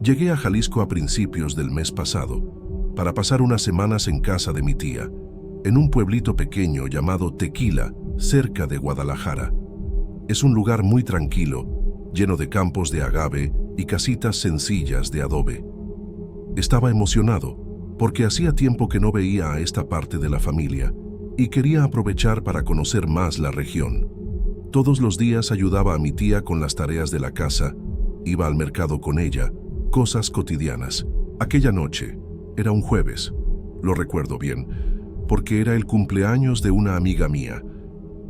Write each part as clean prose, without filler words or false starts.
Llegué a Jalisco a principios del mes pasado para pasar unas semanas en casa de mi tía, en un pueblito pequeño llamado Tequila, cerca de Guadalajara. Es un lugar muy tranquilo, lleno de campos de agave y casitas sencillas de adobe. Estaba emocionado porque hacía tiempo que no veía a esta parte de la familia y quería aprovechar para conocer más la región. Todos los días ayudaba a mi tía con las tareas de la casa, iba al mercado con ella, cosas cotidianas. Aquella noche, era un jueves, lo recuerdo bien, porque era el cumpleaños de una amiga mía.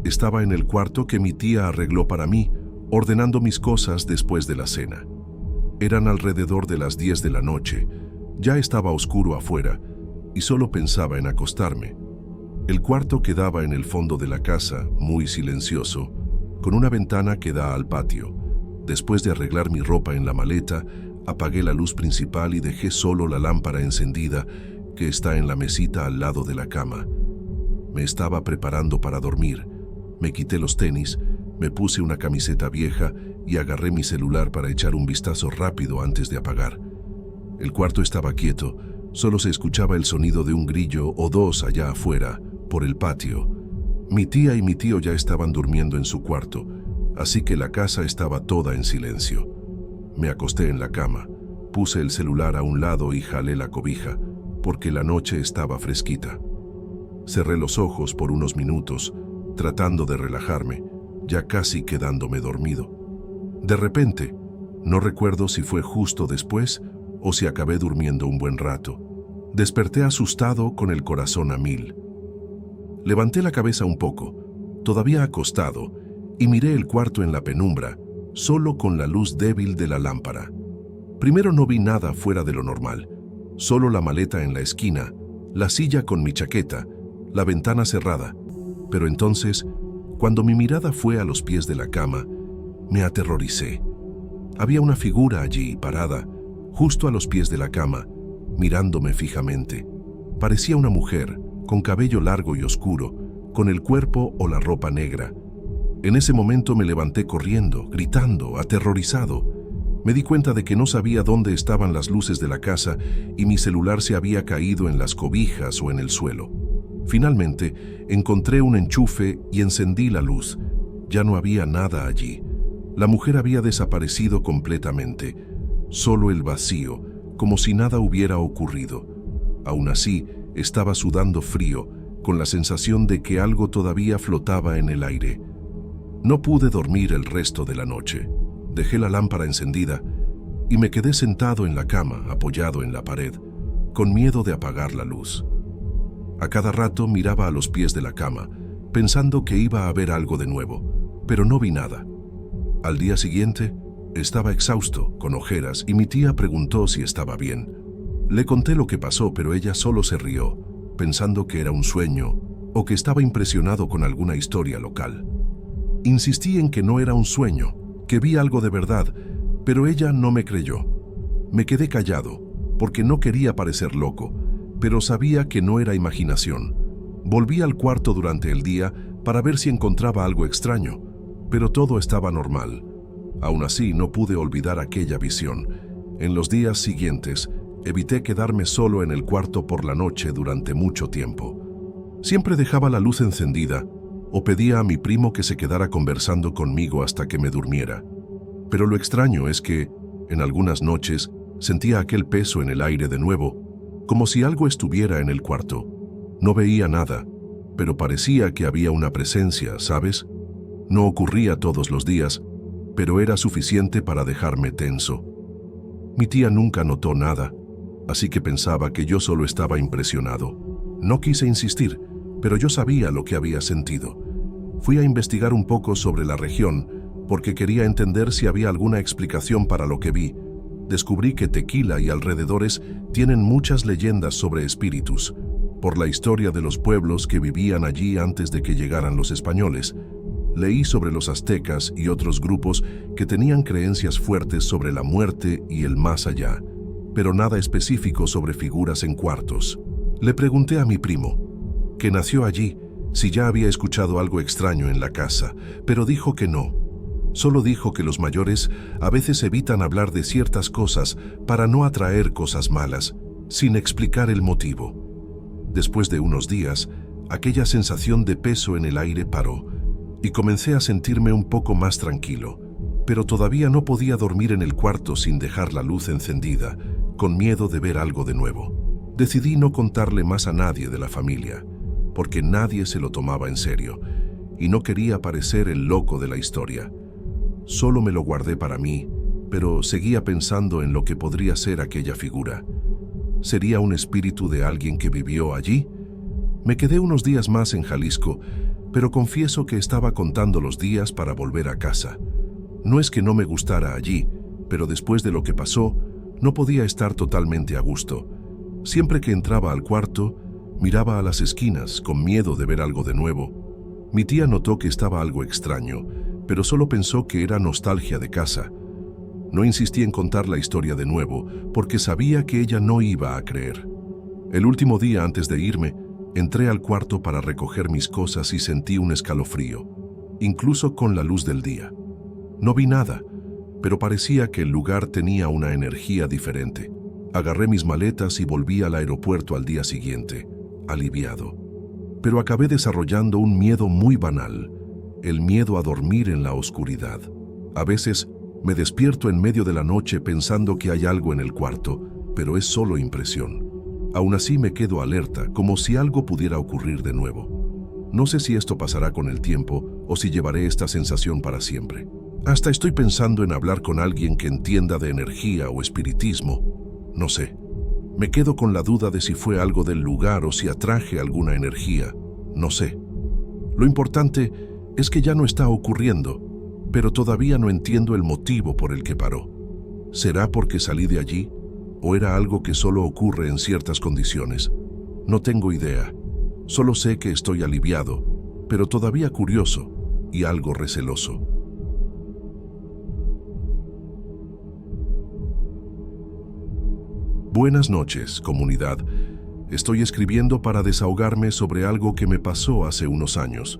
Estaba en el cuarto que mi tía arregló para mí, ordenando mis cosas después de la cena. Eran alrededor de las 10 de la noche, ya estaba oscuro afuera y solo pensaba en acostarme. El cuarto quedaba en el fondo de la casa, muy silencioso, con una ventana que da al patio. Después de arreglar mi ropa en la maleta, apagué la luz principal y dejé solo la lámpara encendida que está en la mesita al lado de la cama. Me estaba preparando para dormir. Me quité los tenis, me puse una camiseta vieja y agarré mi celular para echar un vistazo rápido antes de apagar. El cuarto estaba quieto, solo se escuchaba el sonido de un grillo o dos allá afuera, por el patio. Mi tía y mi tío ya estaban durmiendo en su cuarto, así que la casa estaba toda en silencio. Me acosté en la cama, puse el celular a un lado y jalé la cobija, porque la noche estaba fresquita. Cerré los ojos por unos minutos, tratando de relajarme, ya casi quedándome dormido. De repente, no recuerdo si fue justo después o si acabé durmiendo un buen rato. Desperté asustado con el corazón a 1000. Levanté la cabeza un poco, todavía acostado, y miré el cuarto en la penumbra, solo con la luz débil de la lámpara. Primero no vi nada fuera de lo normal, solo la maleta en la esquina, la silla con mi chaqueta, la ventana cerrada. Pero entonces, cuando mi mirada fue a los pies de la cama, me aterroricé. Había una figura allí, parada, justo a los pies de la cama, mirándome fijamente. Parecía una mujer, con cabello largo y oscuro, con el cuerpo o la ropa negra. En ese momento me levanté corriendo, gritando, aterrorizado. Me di cuenta de que no sabía dónde estaban las luces de la casa y mi celular se había caído en las cobijas o en el suelo. Finalmente, encontré un enchufe y encendí la luz. Ya no había nada allí. La mujer había desaparecido completamente. Solo el vacío, como si nada hubiera ocurrido. Aún así, estaba sudando frío, con la sensación de que algo todavía flotaba en el aire. No pude dormir el resto de la noche. Dejé la lámpara encendida y me quedé sentado en la cama, apoyado en la pared, con miedo de apagar la luz. A cada rato miraba a los pies de la cama, pensando que iba a haber algo de nuevo, pero no vi nada. Al día siguiente, estaba exhausto, con ojeras, y mi tía preguntó si estaba bien. Le conté lo que pasó, pero ella solo se rió, pensando que era un sueño o que estaba impresionado con alguna historia local. Insistí en que no era un sueño, que vi algo de verdad, pero ella no me creyó. Me quedé callado, porque no quería parecer loco, pero sabía que no era imaginación. Volví al cuarto durante el día para ver si encontraba algo extraño, pero todo estaba normal. Aún así, no pude olvidar aquella visión. En los días siguientes, evité quedarme solo en el cuarto por la noche durante mucho tiempo. Siempre dejaba la luz encendida o pedía a mi primo que se quedara conversando conmigo hasta que me durmiera. Pero lo extraño es que, en algunas noches, sentía aquel peso en el aire de nuevo, como si algo estuviera en el cuarto. No veía nada, pero parecía que había una presencia, ¿sabes? No ocurría todos los días, pero era suficiente para dejarme tenso. Mi tía nunca notó nada, así que pensaba que yo solo estaba impresionado. No quise insistir, pero yo sabía lo que había sentido. Fui a investigar un poco sobre la región, porque quería entender si había alguna explicación para lo que vi. Descubrí que Tequila y alrededores tienen muchas leyendas sobre espíritus, por la historia de los pueblos que vivían allí antes de que llegaran los españoles. Leí sobre los aztecas y otros grupos que tenían creencias fuertes sobre la muerte y el más allá, pero nada específico sobre figuras en cuartos. Le pregunté a mi primo, que nació allí, si ya había escuchado algo extraño en la casa, pero dijo que no. Solo dijo que los mayores a veces evitan hablar de ciertas cosas para no atraer cosas malas, sin explicar el motivo. Después de unos días, aquella sensación de peso en el aire paró y comencé a sentirme un poco más tranquilo, pero todavía no podía dormir en el cuarto sin dejar la luz encendida, con miedo de ver algo de nuevo. Decidí no contarle más a nadie de la familia, porque nadie se lo tomaba en serio y no quería parecer el loco de la historia. Solo me lo guardé para mí, pero seguía pensando en lo que podría ser aquella figura. ¿Sería un espíritu de alguien que vivió allí? Me quedé unos días más en Jalisco, pero confieso que estaba contando los días para volver a casa. No es que no me gustara allí, pero después de lo que pasó, no podía estar totalmente a gusto. Siempre que entraba al cuarto, miraba a las esquinas con miedo de ver algo de nuevo. Mi tía notó que estaba algo extraño, pero solo pensó que era nostalgia de casa. No insistí en contar la historia de nuevo, porque sabía que ella no iba a creer. El último día antes de irme, entré al cuarto para recoger mis cosas y sentí un escalofrío, incluso con la luz del día. No vi nada, pero parecía que el lugar tenía una energía diferente. Agarré mis maletas y volví al aeropuerto al día siguiente, aliviado. Pero acabé desarrollando un miedo muy banal, el miedo a dormir en la oscuridad. A veces me despierto en medio de la noche pensando que hay algo en el cuarto, pero es solo impresión. Aún así me quedo alerta, como si algo pudiera ocurrir de nuevo. No sé si esto pasará con el tiempo o si llevaré esta sensación para siempre. Hasta estoy pensando en hablar con alguien que entienda de energía o espiritismo. No sé. Me quedo con la duda de si fue algo del lugar o si atraje alguna energía. No sé. Lo importante es que ya no está ocurriendo, pero todavía no entiendo el motivo por el que paró. ¿Será porque salí de allí? ¿O era algo que solo ocurre en ciertas condiciones? No tengo idea. Solo sé que estoy aliviado, pero todavía curioso y algo receloso. Buenas noches, comunidad. Estoy escribiendo para desahogarme sobre algo que me pasó hace unos años,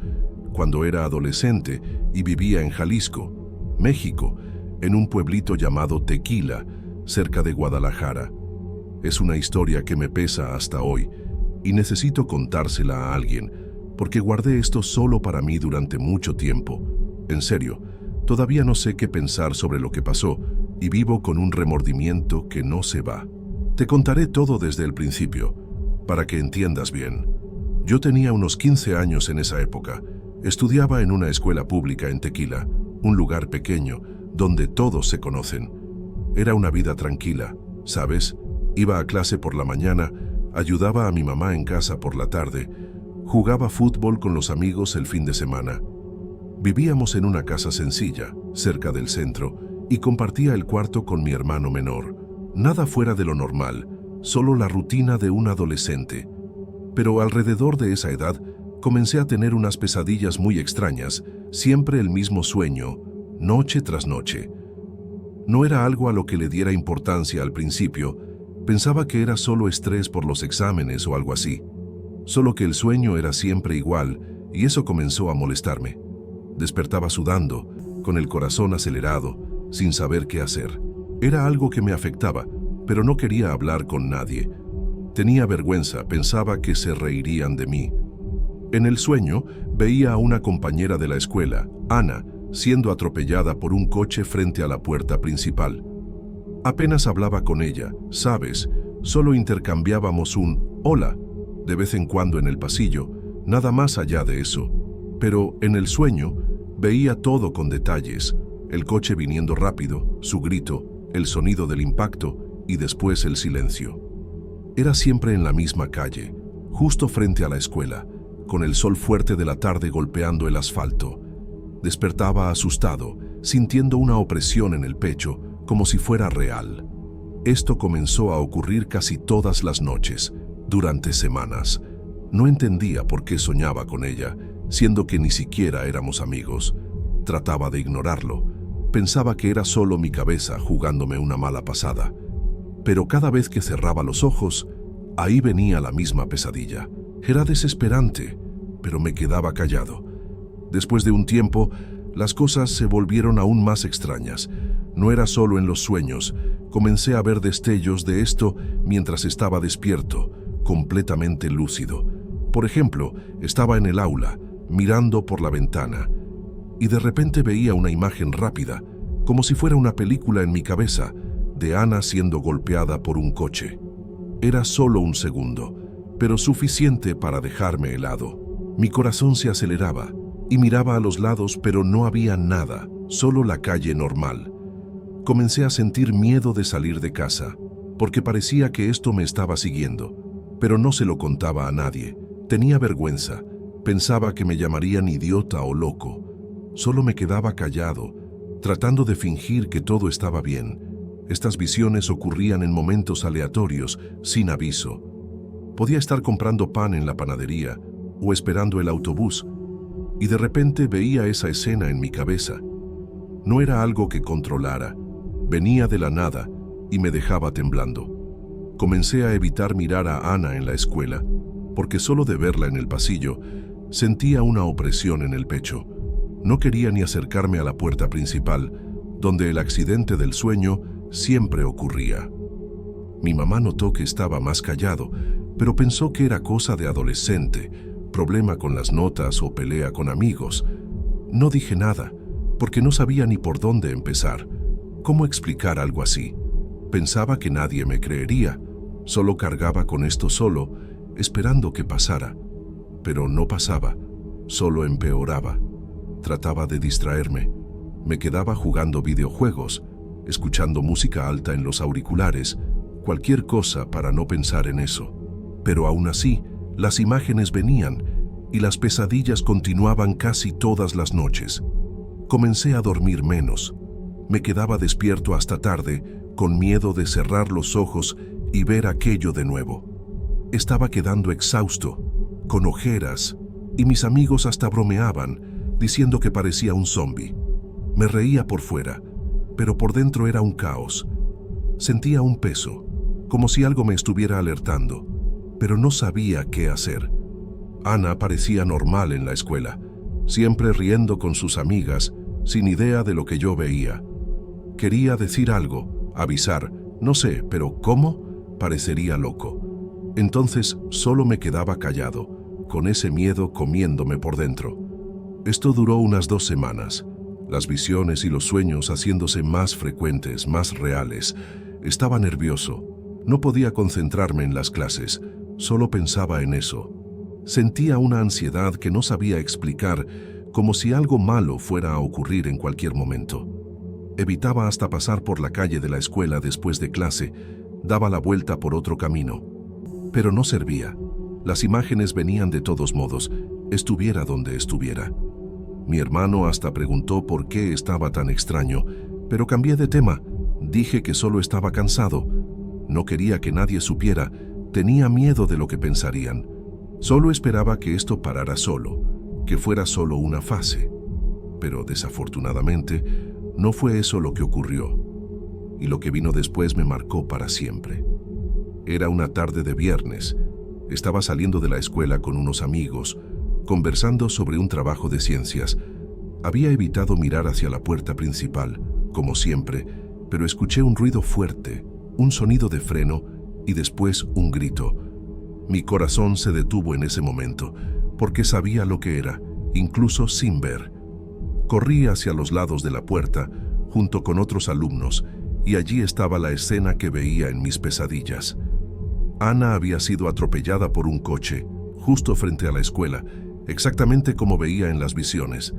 cuando era adolescente y vivía en Jalisco, México, en un pueblito llamado Tequila, cerca de Guadalajara. Es una historia que me pesa hasta hoy y necesito contársela a alguien, porque guardé esto solo para mí durante mucho tiempo. En serio, todavía no sé qué pensar sobre lo que pasó y vivo con un remordimiento que no se va. Te contaré todo desde el principio, para que entiendas bien. Yo tenía unos 15 años en esa época. Estudiaba en una escuela pública en Tequila, un lugar pequeño donde todos se conocen. Era una vida tranquila, ¿sabes? Iba a clase por la mañana, ayudaba a mi mamá en casa por la tarde, jugaba fútbol con los amigos el fin de semana. Vivíamos en una casa sencilla, cerca del centro, y compartía el cuarto con mi hermano menor. Nada fuera de lo normal, solo la rutina de un adolescente. Pero alrededor de esa edad, comencé a tener unas pesadillas muy extrañas, siempre el mismo sueño, noche tras noche. No era algo a lo que le diera importancia al principio, pensaba que era solo estrés por los exámenes o algo así. Solo que el sueño era siempre igual y eso comenzó a molestarme. Despertaba sudando, con el corazón acelerado, sin saber qué hacer. Era algo que me afectaba, pero no quería hablar con nadie. Tenía vergüenza, pensaba que se reirían de mí. En el sueño, veía a una compañera de la escuela, Ana, siendo atropellada por un coche frente a la puerta principal. Apenas hablaba con ella, ¿sabes? Solo intercambiábamos un «hola» de vez en cuando en el pasillo, nada más allá de eso. Pero en el sueño, veía todo con detalles, el coche viniendo rápido, su grito, el sonido del impacto y después el silencio. Era siempre en la misma calle, justo frente a la escuela, con el sol fuerte de la tarde golpeando el asfalto. Despertaba asustado, sintiendo una opresión en el pecho, como si fuera real. Esto comenzó a ocurrir casi todas las noches, durante semanas. No entendía por qué soñaba con ella, siendo que ni siquiera éramos amigos. Trataba de ignorarlo. Pensaba que era solo mi cabeza jugándome una mala pasada. Pero cada vez que cerraba los ojos, ahí venía la misma pesadilla. Era desesperante, pero me quedaba callado. Después de un tiempo, Las cosas se volvieron aún más extrañas. No era solo en los sueños. Comencé a ver destellos de esto mientras estaba despierto, completamente lúcido. Por ejemplo, estaba en el aula, mirando por la ventana, y de repente veía una imagen rápida, como si fuera una película en mi cabeza, de Ana siendo golpeada por un coche. Era solo un segundo, pero suficiente para dejarme helado. Mi corazón se aceleraba y miraba a los lados, pero no había nada, solo la calle normal. Comencé a sentir miedo de salir de casa, porque parecía que esto me estaba siguiendo, pero no se lo contaba a nadie. Tenía vergüenza, pensaba que me llamarían idiota o loco. Solo me quedaba callado, tratando de fingir que todo estaba bien. Estas visiones ocurrían en momentos aleatorios, sin aviso. Podía estar comprando pan en la panadería o esperando el autobús, y de repente veía esa escena en mi cabeza. No era algo que controlara, venía de la nada y me dejaba temblando. Comencé a evitar mirar a Ana en la escuela, porque solo de verla en el pasillo sentía una opresión en el pecho. No quería ni acercarme a la puerta principal, donde el accidente del sueño siempre ocurría. Mi mamá notó que estaba más callado, pero pensó que era cosa de adolescente, problema con las notas o pelea con amigos. No dije nada, porque no sabía ni por dónde empezar. ¿Cómo explicar algo así? Pensaba que nadie me creería. Solo cargaba con esto solo, esperando que pasara. Pero no pasaba, solo empeoraba. Trataba de distraerme. Me quedaba jugando videojuegos, escuchando música alta en los auriculares, cualquier cosa para no pensar en eso. Pero aún así, las imágenes venían y las pesadillas continuaban casi todas las noches. Comencé a dormir menos. Me quedaba despierto hasta tarde, con miedo de cerrar los ojos y ver aquello de nuevo. Estaba quedando exhausto, con ojeras, y mis amigos hasta bromeaban, diciendo que parecía un zombi. Me reía por fuera, pero por dentro era un caos. Sentía un peso, como si algo me estuviera alertando, pero no sabía qué hacer. Ana parecía normal en la escuela, siempre riendo con sus amigas, sin idea de lo que yo veía. Quería decir algo, avisar, no sé, pero ¿cómo? Parecería loco. Entonces solo me quedaba callado, con ese miedo comiéndome por dentro. Esto duró unas 2 semanas. Las visiones y los sueños haciéndose más frecuentes, más reales. Estaba nervioso. No podía concentrarme en las clases. Solo pensaba en eso. Sentía una ansiedad que no sabía explicar, como si algo malo fuera a ocurrir en cualquier momento. Evitaba hasta pasar por la calle de la escuela después de clase. Daba la vuelta por otro camino. Pero no servía. Las imágenes venían de todos modos, estuviera donde estuviera. Mi hermano hasta preguntó por qué estaba tan extraño, pero cambié de tema. Dije que solo estaba cansado. No quería que nadie supiera, tenía miedo de lo que pensarían. Solo esperaba que esto parara solo, que fuera solo una fase. Pero desafortunadamente, no fue eso lo que ocurrió. Y lo que vino después me marcó para siempre. Era una tarde de viernes. Estaba saliendo de la escuela con unos amigos, conversando sobre un trabajo de ciencias. Había evitado mirar hacia la puerta principal, como siempre, pero escuché un ruido fuerte, un sonido de freno y después un grito. Mi corazón se detuvo en ese momento, porque sabía lo que era, incluso sin ver. Corrí hacia los lados de la puerta, junto con otros alumnos, y allí estaba la escena que veía en mis pesadillas. Ana había sido atropellada por un coche, justo frente a la escuela, exactamente como veía en las visiones.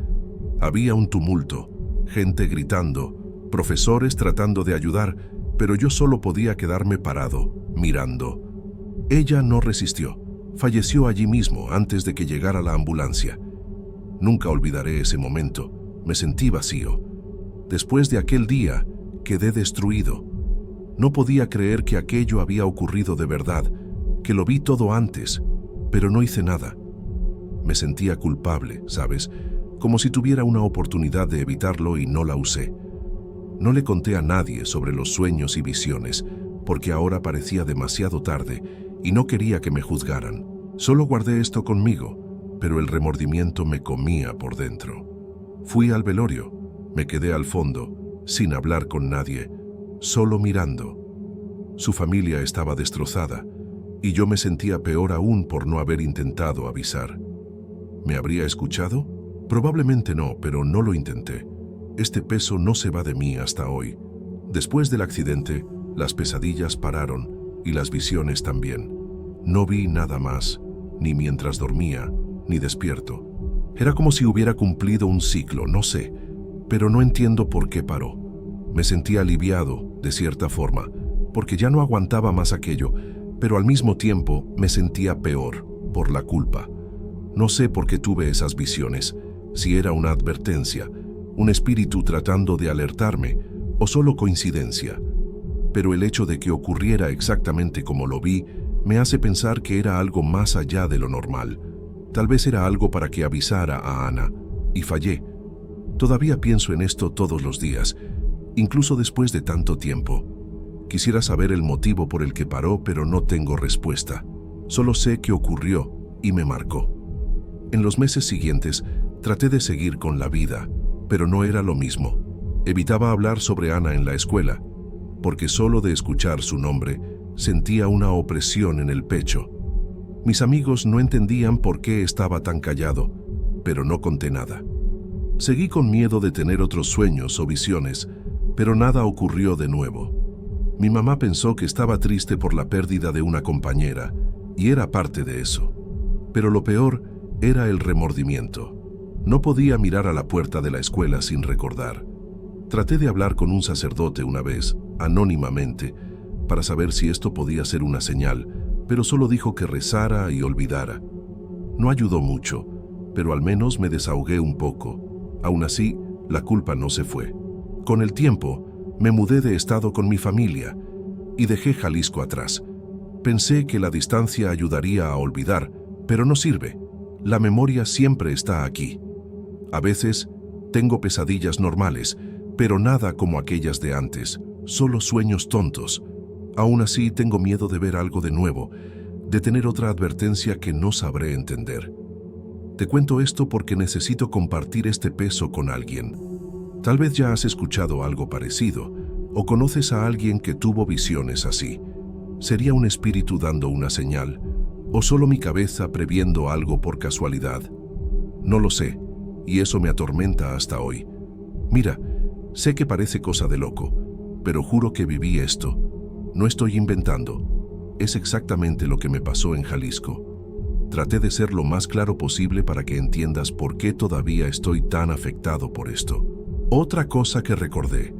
Había un tumulto, gente gritando, profesores tratando de ayudar, pero yo solo podía quedarme parado, mirando. Ella no resistió, falleció allí mismo antes de que llegara la ambulancia. Nunca olvidaré ese momento, me sentí vacío. Después de aquel día, quedé destruido. No podía creer que aquello había ocurrido de verdad, que lo vi todo antes, pero no hice nada. Me sentía culpable, ¿sabes? Como si tuviera una oportunidad de evitarlo y no la usé. No le conté a nadie sobre los sueños y visiones, porque ahora parecía demasiado tarde y no quería que me juzgaran. Solo guardé esto conmigo, pero el remordimiento me comía por dentro. Fui al velorio, me quedé al fondo, sin hablar con nadie, solo mirando. Su familia estaba destrozada, y yo me sentía peor aún por no haber intentado avisar. ¿Me habría escuchado? Probablemente no, pero no lo intenté. Este peso no se va de mí hasta hoy. Después del accidente, las pesadillas pararon y las visiones también. No vi nada más, ni mientras dormía, ni despierto. Era como si hubiera cumplido un ciclo, no sé, pero no entiendo por qué paró. Me sentía aliviado, de cierta forma, porque ya no aguantaba más aquello, pero al mismo tiempo me sentía peor, por la culpa. No sé por qué tuve esas visiones, si era una advertencia, un espíritu tratando de alertarme, o solo coincidencia. Pero el hecho de que ocurriera exactamente como lo vi, me hace pensar que era algo más allá de lo normal. Tal vez era algo para que avisara a Ana, y fallé. Todavía pienso en esto todos los días, incluso después de tanto tiempo. Quisiera saber el motivo por el que paró, pero no tengo respuesta. Solo sé que ocurrió y me marcó. En los meses siguientes, traté de seguir con la vida, pero no era lo mismo. Evitaba hablar sobre Ana en la escuela, porque solo de escuchar su nombre, sentía una opresión en el pecho. Mis amigos no entendían por qué estaba tan callado, pero no conté nada. Seguí con miedo de tener otros sueños o visiones, pero nada ocurrió de nuevo. Mi mamá pensó que estaba triste por la pérdida de una compañera, y era parte de eso. Pero lo peor era el remordimiento. No podía mirar a la puerta de la escuela sin recordar. Traté de hablar con un sacerdote una vez, anónimamente, para saber si esto podía ser una señal, pero solo dijo que rezara y olvidara. No ayudó mucho, pero al menos me desahogué un poco. Aún así, la culpa no se fue. Con el tiempo, me mudé de estado con mi familia y dejé Jalisco atrás. Pensé que la distancia ayudaría a olvidar, pero no sirve. La memoria siempre está aquí. A veces, tengo pesadillas normales, pero nada como aquellas de antes, solo sueños tontos. Aún así, tengo miedo de ver algo de nuevo, de tener otra advertencia que no sabré entender. Te cuento esto porque necesito compartir este peso con alguien. Tal vez ya has escuchado algo parecido, o conoces a alguien que tuvo visiones así. ¿Sería un espíritu dando una señal, o solo mi cabeza previendo algo por casualidad? No lo sé, y eso me atormenta hasta hoy. Mira, sé que parece cosa de loco, pero juro que viví esto. No estoy inventando. Es exactamente lo que me pasó en Jalisco. Traté de ser lo más claro posible para que entiendas por qué todavía estoy tan afectado por esto. Otra cosa que recordé.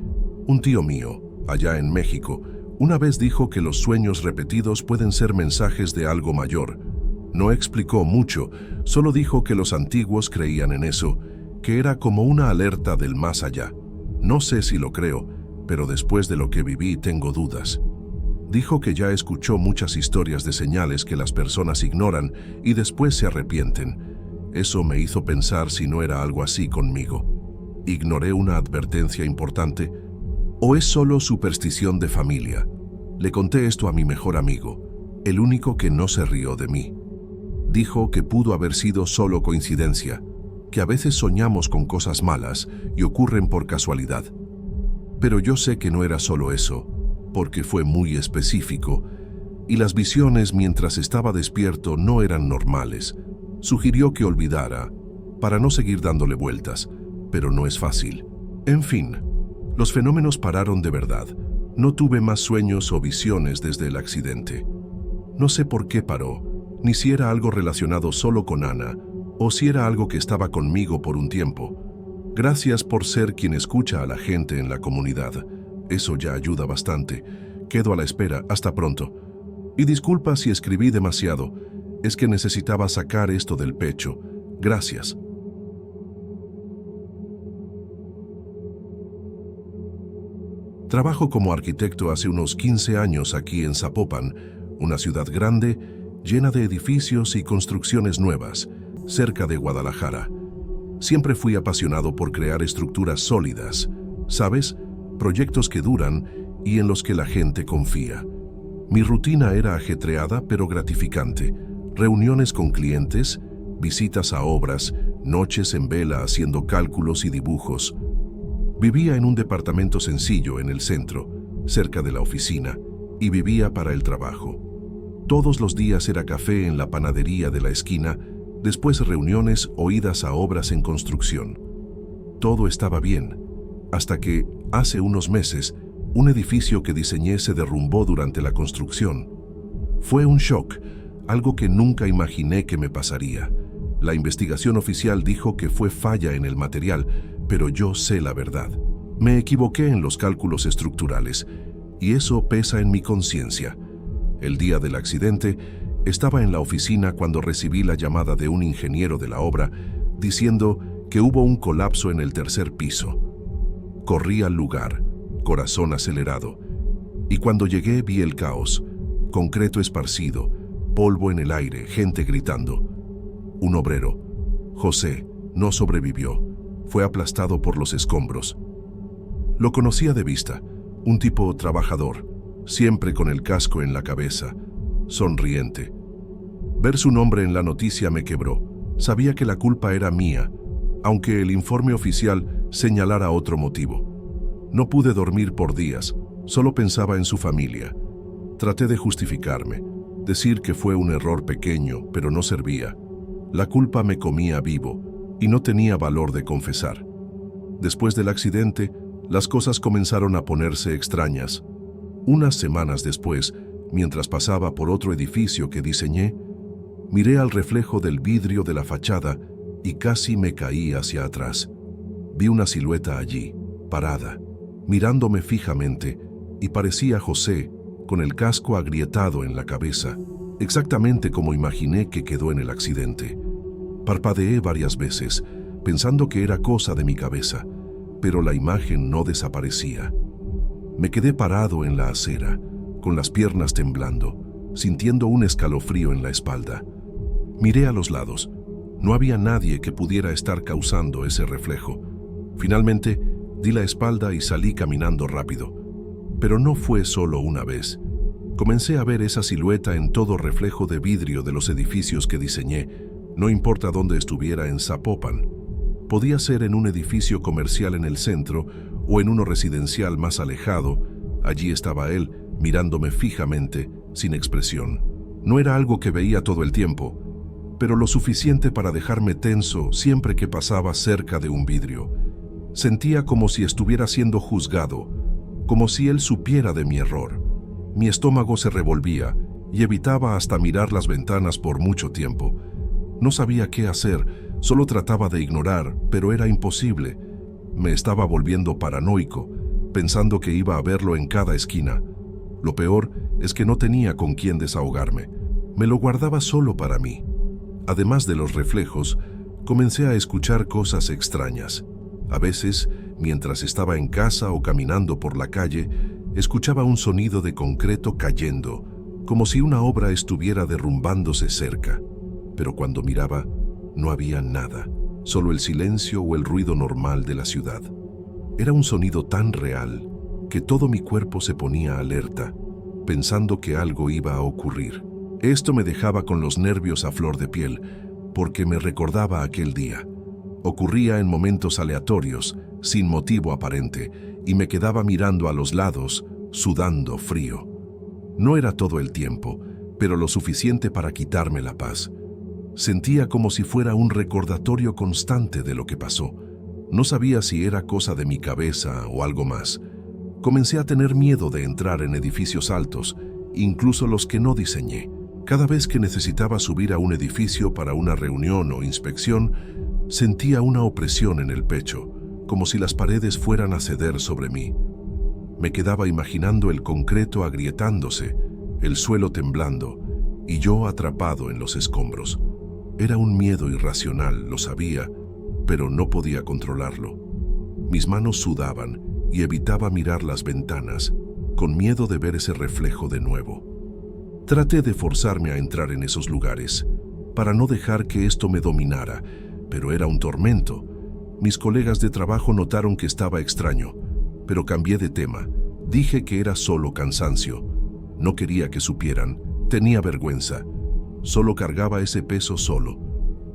Un tío mío, allá en México, una vez dijo que los sueños repetidos pueden ser mensajes de algo mayor. No explicó mucho, solo dijo que los antiguos creían en eso, que era como una alerta del más allá. No sé si lo creo, pero después de lo que viví tengo dudas. Dijo que ya escuchó muchas historias de señales que las personas ignoran y después se arrepienten. Eso me hizo pensar si no era algo así conmigo. ¿Ignoré una advertencia importante? ¿O es solo superstición de familia? Le conté esto a mi mejor amigo, el único que no se rió de mí. Dijo que pudo haber sido solo coincidencia, que a veces soñamos con cosas malas y ocurren por casualidad. Pero yo sé que no era solo eso, porque fue muy específico, y las visiones mientras estaba despierto no eran normales. Sugirió que olvidara, para no seguir dándole vueltas, pero no es fácil. En fin, los fenómenos pararon de verdad. No tuve más sueños o visiones desde el accidente. No sé por qué paró, ni si era algo relacionado solo con Ana, o si era algo que estaba conmigo por un tiempo. Gracias por ser quien escucha a la gente en la comunidad. Eso ya ayuda bastante. Quedo a la espera. Hasta pronto. Y disculpa si escribí demasiado. Es que necesitaba sacar esto del pecho. Gracias. Trabajo como arquitecto hace unos 15 años aquí en Zapopan, una ciudad grande, llena de edificios y construcciones nuevas, cerca de Guadalajara. Siempre fui apasionado por crear estructuras sólidas, ¿sabes? Proyectos que duran y en los que la gente confía. Mi rutina era ajetreada pero gratificante. Reuniones con clientes, visitas a obras, noches en vela haciendo cálculos y dibujos. Vivía en un departamento sencillo en el centro, cerca de la oficina, y vivía para el trabajo. Todos los días era café en la panadería de la esquina, después reuniones o idas a obras en construcción. Todo estaba bien, hasta que, hace unos meses, un edificio que diseñé se derrumbó durante la construcción. Fue un shock, algo que nunca imaginé que me pasaría. La investigación oficial dijo que fue falla en el material, pero yo sé la verdad. Me equivoqué en los cálculos estructurales, y eso pesa en mi conciencia. El día del accidente, estaba en la oficina cuando recibí la llamada de un ingeniero de la obra diciendo que hubo un colapso en el tercer piso. Corrí al lugar, corazón acelerado, y cuando llegué vi el caos, concreto esparcido, polvo en el aire, gente gritando. Un obrero, José, no sobrevivió, fue aplastado por los escombros. Lo conocía de vista, un tipo trabajador, siempre con el casco en la cabeza, sonriente. Ver su nombre en la noticia me quebró. Sabía que la culpa era mía, aunque el informe oficial señalara otro motivo. No pude dormir por días, solo pensaba en su familia. Traté de justificarme, decir que fue un error pequeño, pero no servía. La culpa me comía vivo y no tenía valor de confesar. Después del accidente, las cosas comenzaron a ponerse extrañas. Unas semanas después, mientras pasaba por otro edificio que diseñé, miré al reflejo del vidrio de la fachada y casi me caí hacia atrás. Vi una silueta allí, parada, mirándome fijamente, y parecía José, con el casco agrietado en la cabeza, exactamente como imaginé que quedó en el accidente. Parpadeé varias veces, pensando que era cosa de mi cabeza, pero la imagen no desaparecía. Me quedé parado en la acera, con las piernas temblando, sintiendo un escalofrío en la espalda. Miré a los lados. No había nadie que pudiera estar causando ese reflejo. Finalmente, di la espalda y salí caminando rápido. Pero no fue solo una vez. Comencé a ver esa silueta en todo reflejo de vidrio de los edificios que diseñé, no importa dónde estuviera en Zapopan. Podía ser en un edificio comercial en el centro o en uno residencial más alejado. Allí estaba él, mirándome fijamente, sin expresión. No era algo que veía todo el tiempo, pero lo suficiente para dejarme tenso siempre que pasaba cerca de un vidrio. Sentía como si estuviera siendo juzgado, como si él supiera de mi error. Mi estómago se revolvía y evitaba hasta mirar las ventanas por mucho tiempo. No sabía qué hacer, solo trataba de ignorar, pero era imposible. Me estaba volviendo paranoico, pensando que iba a verlo en cada esquina. Lo peor es que no tenía con quién desahogarme. Me lo guardaba solo para mí. Además de los reflejos, comencé a escuchar cosas extrañas. A veces, mientras estaba en casa o caminando por la calle, escuchaba un sonido de concreto cayendo, como si una obra estuviera derrumbándose cerca. Pero cuando miraba, no había nada, solo el silencio o el ruido normal de la ciudad. Era un sonido tan real que todo mi cuerpo se ponía alerta, pensando que algo iba a ocurrir. Esto me dejaba con los nervios a flor de piel, porque me recordaba aquel día. Ocurría en momentos aleatorios, sin motivo aparente, y me quedaba mirando a los lados, sudando frío. No era todo el tiempo, pero lo suficiente para quitarme la paz. Sentía como si fuera un recordatorio constante de lo que pasó. No sabía si era cosa de mi cabeza o algo más. Comencé a tener miedo de entrar en edificios altos, incluso los que no diseñé. Cada vez que necesitaba subir a un edificio para una reunión o inspección, sentía una opresión en el pecho, como si las paredes fueran a ceder sobre mí. Me quedaba imaginando el concreto agrietándose, el suelo temblando, y yo atrapado en los escombros. Era un miedo irracional, lo sabía, pero no podía controlarlo. Mis manos sudaban y evitaba mirar las ventanas, con miedo de ver ese reflejo de nuevo. Traté de forzarme a entrar en esos lugares, para no dejar que esto me dominara, pero era un tormento. Mis colegas de trabajo notaron que estaba extraño, pero cambié de tema. Dije que era solo cansancio. No quería que supieran, tenía vergüenza. Solo cargaba ese peso solo.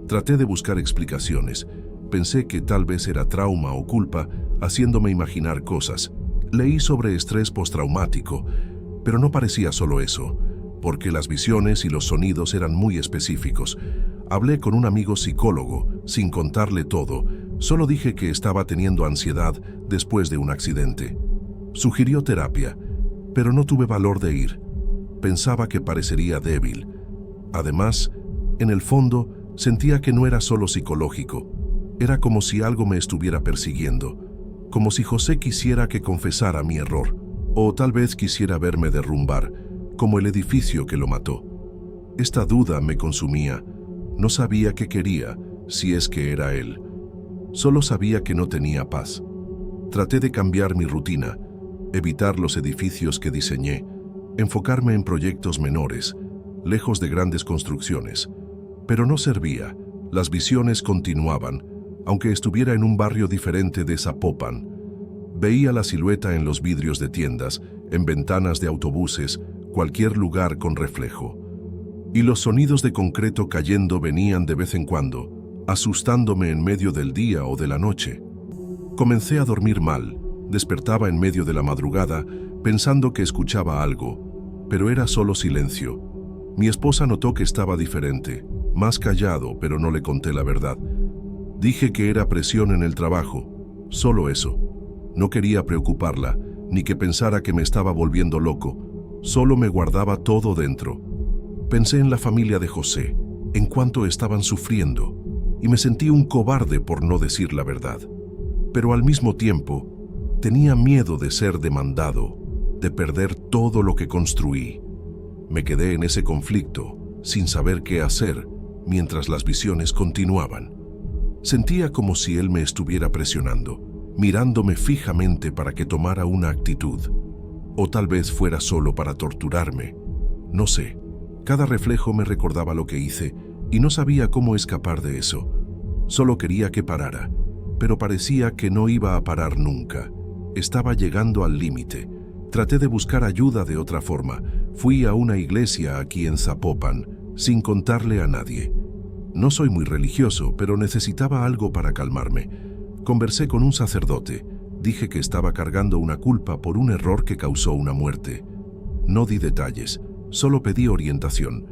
Traté de buscar explicaciones. Pensé que tal vez era trauma o culpa, haciéndome imaginar cosas. Leí sobre estrés postraumático, pero no parecía solo eso, porque las visiones y los sonidos eran muy específicos. Hablé con un amigo psicólogo, sin contarle todo. Solo dije que estaba teniendo ansiedad después de un accidente. Sugirió terapia, pero no tuve valor de ir. Pensaba que parecería débil. Además, en el fondo, sentía que no era solo psicológico. Era como si algo me estuviera persiguiendo, como si José quisiera que confesara mi error, o tal vez quisiera verme derrumbar, como el edificio que lo mató. Esta duda me consumía. No sabía qué quería, si es que era él. Solo sabía que no tenía paz. Traté de cambiar mi rutina, evitar los edificios que diseñé, enfocarme en proyectos menores, lejos de grandes construcciones. Pero no servía. Las visiones continuaban, aunque estuviera en un barrio diferente de Zapopan. Veía la silueta en los vidrios de tiendas, en ventanas de autobuses, cualquier lugar con reflejo. Y los sonidos de concreto cayendo venían de vez en cuando, asustándome en medio del día o de la noche. Comencé a dormir mal, despertaba en medio de la madrugada, pensando que escuchaba algo, pero era solo silencio. Mi esposa notó que estaba diferente, más callado, pero no le conté la verdad. Dije que era presión en el trabajo, solo eso. No quería preocuparla, ni que pensara que me estaba volviendo loco. Solo me guardaba todo dentro. Pensé en la familia de José, en cuánto estaban sufriendo, y me sentí un cobarde por no decir la verdad. Pero al mismo tiempo, tenía miedo de ser demandado, de perder todo lo que construí. Me quedé en ese conflicto, sin saber qué hacer, mientras las visiones continuaban. Sentía como si él me estuviera presionando, mirándome fijamente para que tomara una actitud. O tal vez fuera solo para torturarme. No sé. Cada reflejo me recordaba lo que hice y no sabía cómo escapar de eso. Solo quería que parara, pero parecía que no iba a parar nunca. Estaba llegando al límite. Traté de buscar ayuda de otra forma. Fui a una iglesia aquí en Zapopan, sin contarle a nadie. No soy muy religioso, pero necesitaba algo para calmarme. Conversé con un sacerdote. Dije que estaba cargando una culpa por un error que causó una muerte. No di detalles, solo pedí orientación.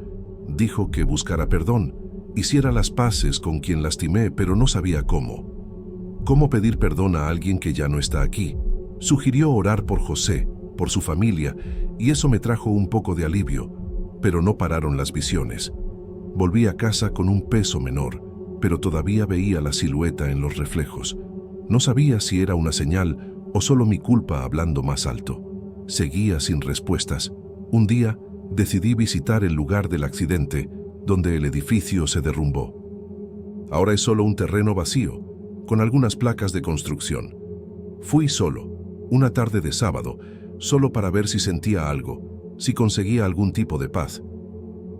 Dijo que buscara perdón, hiciera las paces con quien lastimé, pero no sabía cómo. ¿Cómo pedir perdón a alguien que ya no está aquí? Sugirió orar por José, por su familia, y eso me trajo un poco de alivio, pero no pararon las visiones. Volví a casa con un peso menor, pero todavía veía la silueta en los reflejos. No sabía si era una señal o solo mi culpa hablando más alto. Seguía sin respuestas. Un día decidí visitar el lugar del accidente, donde el edificio se derrumbó. Ahora es solo un terreno vacío, con algunas placas de construcción. Fui solo, una tarde de sábado, solo para ver si sentía algo, si conseguía algún tipo de paz.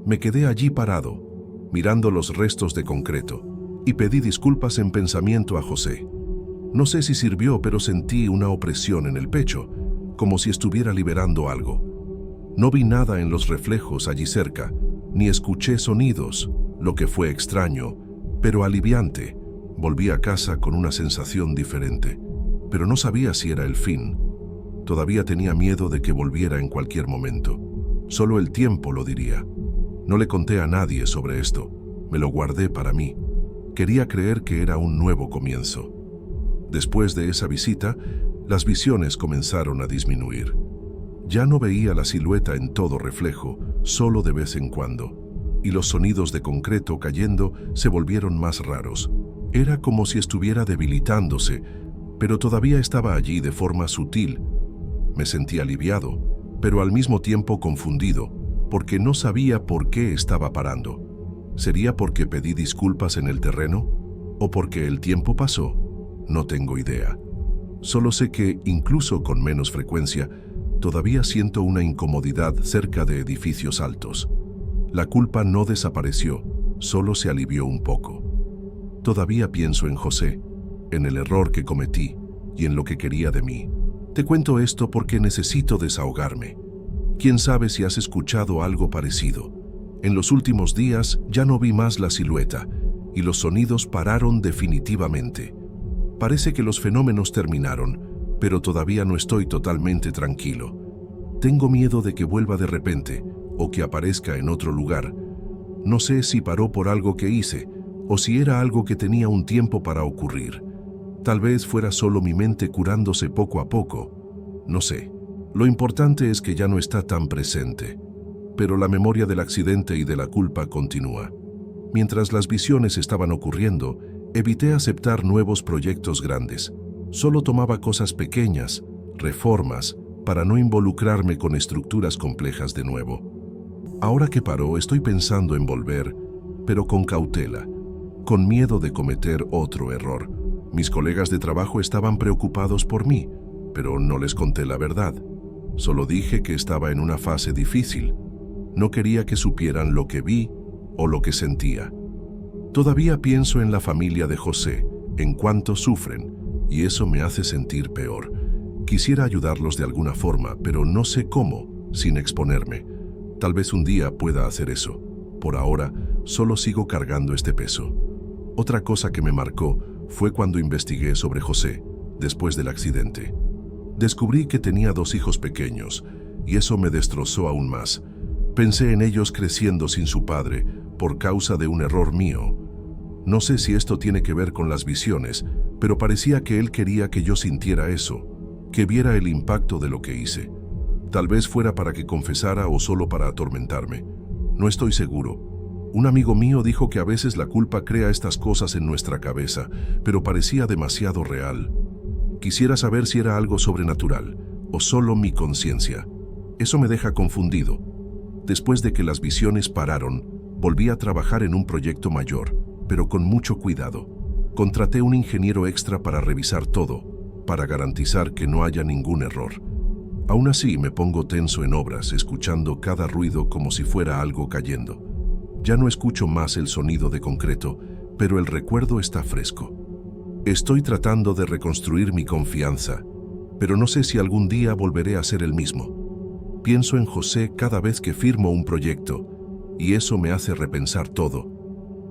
Me quedé allí parado, mirando los restos de concreto, y pedí disculpas en pensamiento a José. No sé si sirvió, pero sentí una opresión en el pecho, como si estuviera liberando algo. No vi nada en los reflejos allí cerca, ni escuché sonidos, lo que fue extraño, pero aliviante. Volví a casa con una sensación diferente, pero no sabía si era el fin. Todavía tenía miedo de que volviera en cualquier momento. Solo el tiempo lo diría. No le conté a nadie sobre esto, me lo guardé para mí. Quería creer que era un nuevo comienzo. Después de esa visita, las visiones comenzaron a disminuir. Ya no veía la silueta en todo reflejo, solo de vez en cuando, y los sonidos de concreto cayendo se volvieron más raros. Era como si estuviera debilitándose, pero todavía estaba allí de forma sutil. Me sentí aliviado, pero al mismo tiempo confundido, porque no sabía por qué estaba parando. ¿Sería porque pedí disculpas en el terreno? ¿O porque el tiempo pasó? No tengo idea. Solo sé que, incluso con menos frecuencia, todavía siento una incomodidad cerca de edificios altos. La culpa no desapareció, solo se alivió un poco. Todavía pienso en José, en el error que cometí y en lo que quería de mí. Te cuento esto porque necesito desahogarme. Quién sabe si has escuchado algo parecido. En los últimos días ya no vi más la silueta y los sonidos pararon definitivamente. Parece que los fenómenos terminaron, pero todavía no estoy totalmente tranquilo. Tengo miedo de que vuelva de repente o que aparezca en otro lugar. No sé si paró por algo que hice o si era algo que tenía un tiempo para ocurrir. Tal vez fuera solo mi mente curándose poco a poco. No sé. Lo importante es que ya no está tan presente. Pero la memoria del accidente y de la culpa continúa. Mientras las visiones estaban ocurriendo, evité aceptar nuevos proyectos grandes. Solo tomaba cosas pequeñas, reformas, para no involucrarme con estructuras complejas de nuevo. Ahora que paró, estoy pensando en volver, pero con cautela, con miedo de cometer otro error. Mis colegas de trabajo estaban preocupados por mí, pero no les conté la verdad. Solo dije que estaba en una fase difícil. No quería que supieran lo que vi o lo que sentía. Todavía pienso en la familia de José, en cuánto sufren, y eso me hace sentir peor. Quisiera ayudarlos de alguna forma, pero no sé cómo, sin exponerme. Tal vez un día pueda hacer eso. Por ahora, solo sigo cargando este peso. Otra cosa que me marcó fue cuando investigué sobre José, después del accidente. Descubrí que tenía 2 hijos pequeños, y eso me destrozó aún más. Pensé en ellos creciendo sin su padre, por causa de un error mío. No sé si esto tiene que ver con las visiones, pero parecía que él quería que yo sintiera eso, que viera el impacto de lo que hice. Tal vez fuera para que confesara o solo para atormentarme. No estoy seguro. Un amigo mío dijo que a veces la culpa crea estas cosas en nuestra cabeza, pero parecía demasiado real. Quisiera saber si era algo sobrenatural o solo mi conciencia. Eso me deja confundido. Después de que las visiones pararon, volví a trabajar en un proyecto mayor, pero con mucho cuidado. Contraté un ingeniero extra para revisar todo, para garantizar que no haya ningún error. Aún así, me pongo tenso en obras, escuchando cada ruido como si fuera algo cayendo. Ya no escucho más el sonido de concreto, pero el recuerdo está fresco. Estoy tratando de reconstruir mi confianza, pero no sé si algún día volveré a ser el mismo. Pienso en José cada vez que firmo un proyecto, y eso me hace repensar todo.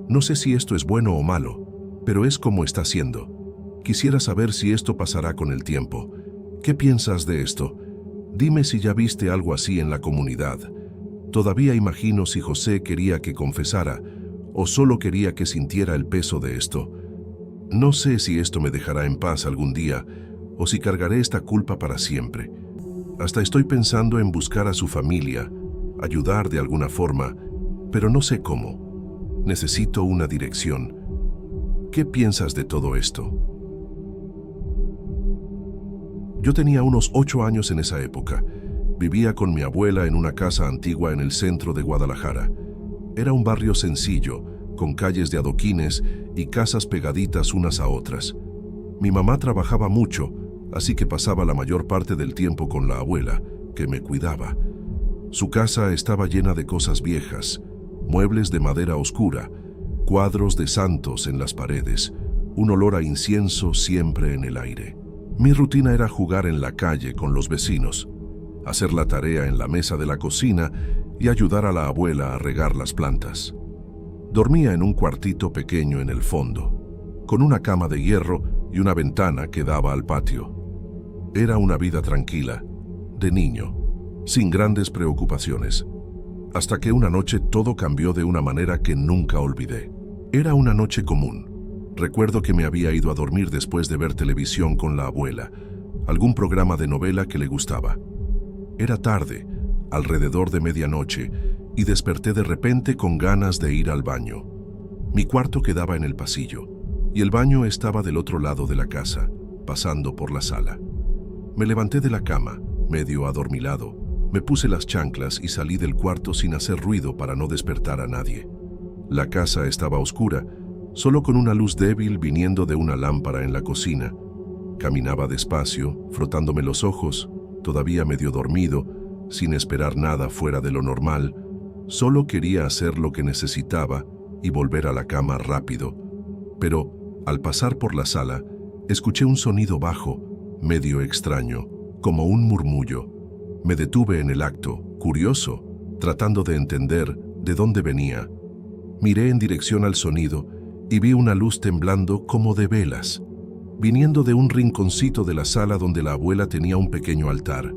No sé si esto es bueno o malo, pero es como está siendo. Quisiera saber si esto pasará con el tiempo. ¿Qué piensas de esto? Dime si ya viste algo así en la comunidad. Todavía imagino si José quería que confesara o solo quería que sintiera el peso de esto. No sé si esto me dejará en paz algún día o si cargaré esta culpa para siempre. Hasta estoy pensando en buscar a su familia, ayudar de alguna forma, pero no sé cómo. Necesito una dirección. ¿Qué piensas de todo esto? Yo tenía unos 8 años en esa época. Vivía con mi abuela en una casa antigua en el centro de Guadalajara. Era un barrio sencillo, con calles de adoquines y casas pegaditas unas a otras. Mi mamá trabajaba mucho, así que pasaba la mayor parte del tiempo con la abuela, que me cuidaba. Su casa estaba llena de cosas viejas, muebles de madera oscura, cuadros de santos en las paredes, un olor a incienso siempre en el aire. Mi rutina era jugar en la calle con los vecinos, hacer la tarea en la mesa de la cocina y ayudar a la abuela a regar las plantas. Dormía en un cuartito pequeño en el fondo, con una cama de hierro y una ventana que daba al patio. Era una vida tranquila, de niño, sin grandes preocupaciones, hasta que una noche todo cambió de una manera que nunca olvidé. Era una noche común. Recuerdo que me había ido a dormir después de ver televisión con la abuela, algún programa de novela que le gustaba. Era tarde, alrededor de medianoche, y desperté de repente con ganas de ir al baño. Mi cuarto quedaba en el pasillo, y el baño estaba del otro lado de la casa, pasando por la sala. Me levanté de la cama, medio adormilado, me puse las chanclas y salí del cuarto sin hacer ruido para no despertar a nadie. La casa estaba oscura, solo con una luz débil viniendo de una lámpara en la cocina. Caminaba despacio, frotándome los ojos, todavía medio dormido, sin esperar nada fuera de lo normal. Solo quería hacer lo que necesitaba y volver a la cama rápido. Pero, al pasar por la sala, escuché un sonido bajo, medio extraño, como un murmullo. Me detuve en el acto, curioso, tratando de entender de dónde venía. Miré en dirección al sonido y vi una luz temblando como de velas, viniendo de un rinconcito de la sala donde la abuela tenía un pequeño altar.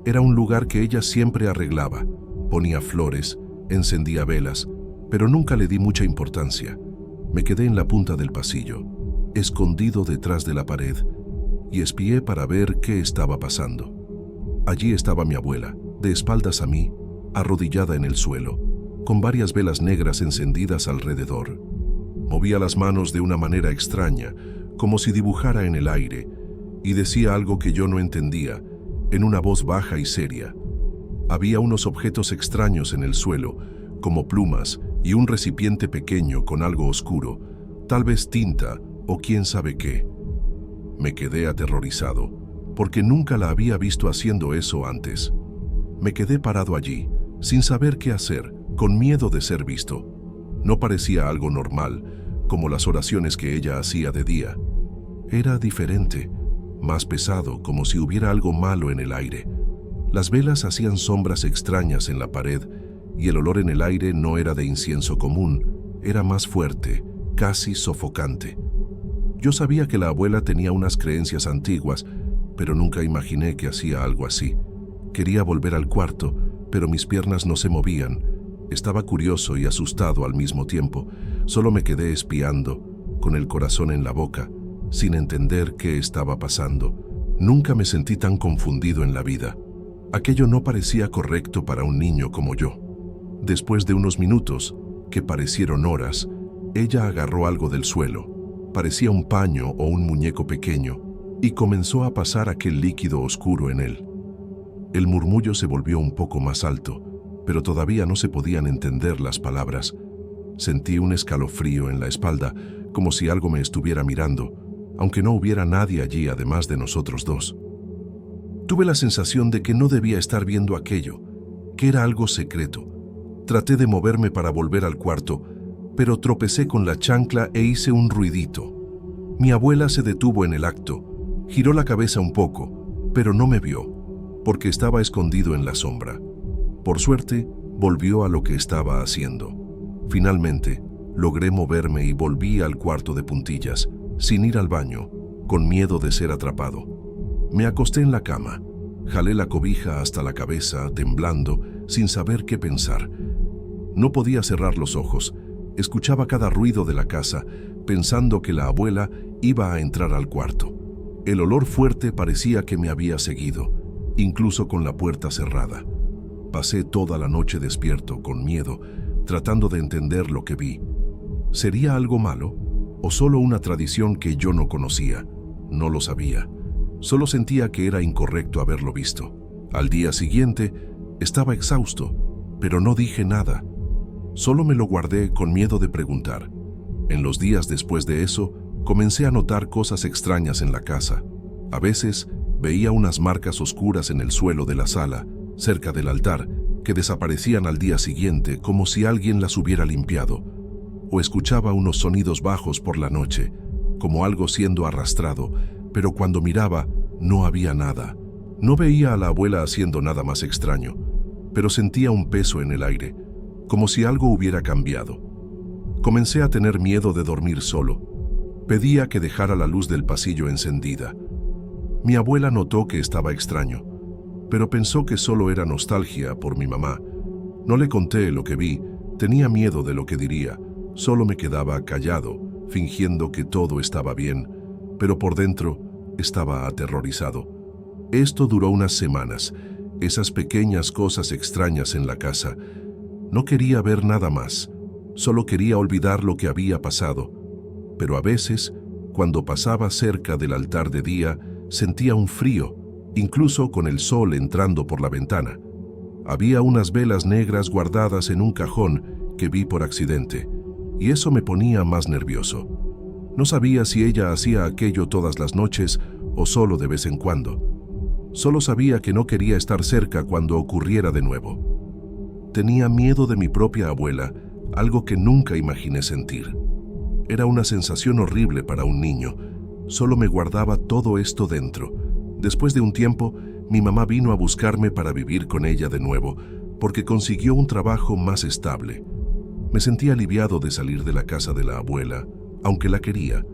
Era un lugar que ella siempre arreglaba, ponía flores, encendía velas, pero nunca le di mucha importancia. Me quedé en la punta del pasillo, escondido detrás de la pared, y espié para ver qué estaba pasando. Allí estaba mi abuela, de espaldas a mí, arrodillada en el suelo, con varias velas negras encendidas alrededor. Movía las manos de una manera extraña, como si dibujara en el aire, y decía algo que yo no entendía, en una voz baja y seria. Había unos objetos extraños en el suelo, como plumas y un recipiente pequeño con algo oscuro, tal vez tinta o quién sabe qué. Me quedé aterrorizado, porque nunca la había visto haciendo eso antes. Me quedé parado allí, sin saber qué hacer, con miedo de ser visto. No parecía algo normal, como las oraciones que ella hacía de día. Era diferente, más pesado, como si hubiera algo malo en el aire. Las velas hacían sombras extrañas en la pared, y el olor en el aire no era de incienso común, era más fuerte, casi sofocante. Yo sabía que la abuela tenía unas creencias antiguas, pero nunca imaginé que hacía algo así. Quería volver al cuarto, pero mis piernas no se movían. Estaba curioso y asustado al mismo tiempo. Solo me quedé espiando, con el corazón en la boca, sin entender qué estaba pasando. Nunca me sentí tan confundido en la vida. Aquello no parecía correcto para un niño como yo. Después de unos minutos, que parecieron horas, ella agarró algo del suelo. Parecía un paño o un muñeco pequeño, y comenzó a pasar aquel líquido oscuro en él. El murmullo se volvió un poco más alto, pero todavía no se podían entender las palabras. Sentí un escalofrío en la espalda, como si algo me estuviera mirando, aunque no hubiera nadie allí además de nosotros dos. Tuve la sensación de que no debía estar viendo aquello, que era algo secreto. Traté de moverme para volver al cuarto, pero tropecé con la chancla e hice un ruidito. Mi abuela se detuvo en el acto, giró la cabeza un poco, pero no me vio, porque estaba escondido en la sombra. Por suerte, volvió a lo que estaba haciendo. Finalmente, logré moverme y volví al cuarto de puntillas, sin ir al baño, con miedo de ser atrapado. Me acosté en la cama, jalé la cobija hasta la cabeza, temblando, sin saber qué pensar. No podía cerrar los ojos. Escuchaba cada ruido de la casa, pensando que la abuela iba a entrar al cuarto. El olor fuerte parecía que me había seguido, incluso con la puerta cerrada. Pasé toda la noche despierto, con miedo, tratando de entender lo que vi. ¿Sería algo malo o solo una tradición que yo no conocía? No lo sabía. Solo sentía que era incorrecto haberlo visto. Al día siguiente, estaba exhausto, pero no dije nada. Solo me lo guardé con miedo de preguntar. En los días después de eso, comencé a notar cosas extrañas en la casa. A veces, veía unas marcas oscuras en el suelo de la sala, cerca del altar, que desaparecían al día siguiente como si alguien las hubiera limpiado. O escuchaba unos sonidos bajos por la noche, como algo siendo arrastrado, pero cuando miraba, no había nada. No veía a la abuela haciendo nada más extraño, pero sentía un peso en el aire, como si algo hubiera cambiado. Comencé a tener miedo de dormir solo. Pedía que dejara la luz del pasillo encendida. Mi abuela notó que estaba extraño, pero pensó que solo era nostalgia por mi mamá. No le conté lo que vi, tenía miedo de lo que diría. Solo me quedaba callado, fingiendo que todo estaba bien, pero por dentro estaba aterrorizado. Esto duró unas semanas, esas pequeñas cosas extrañas en la casa. No quería ver nada más, solo quería olvidar lo que había pasado. Pero a veces, cuando pasaba cerca del altar de día, sentía un frío, incluso con el sol entrando por la ventana. Había unas velas negras guardadas en un cajón que vi por accidente, y eso me ponía más nervioso. No sabía si ella hacía aquello todas las noches o solo de vez en cuando. Solo sabía que no quería estar cerca cuando ocurriera de nuevo. Tenía miedo de mi propia abuela, algo que nunca imaginé sentir. Era una sensación horrible para un niño. Solo me guardaba todo esto dentro. Después de un tiempo, mi mamá vino a buscarme para vivir con ella de nuevo, porque consiguió un trabajo más estable. Me sentí aliviado de salir de la casa de la abuela, aunque la quería.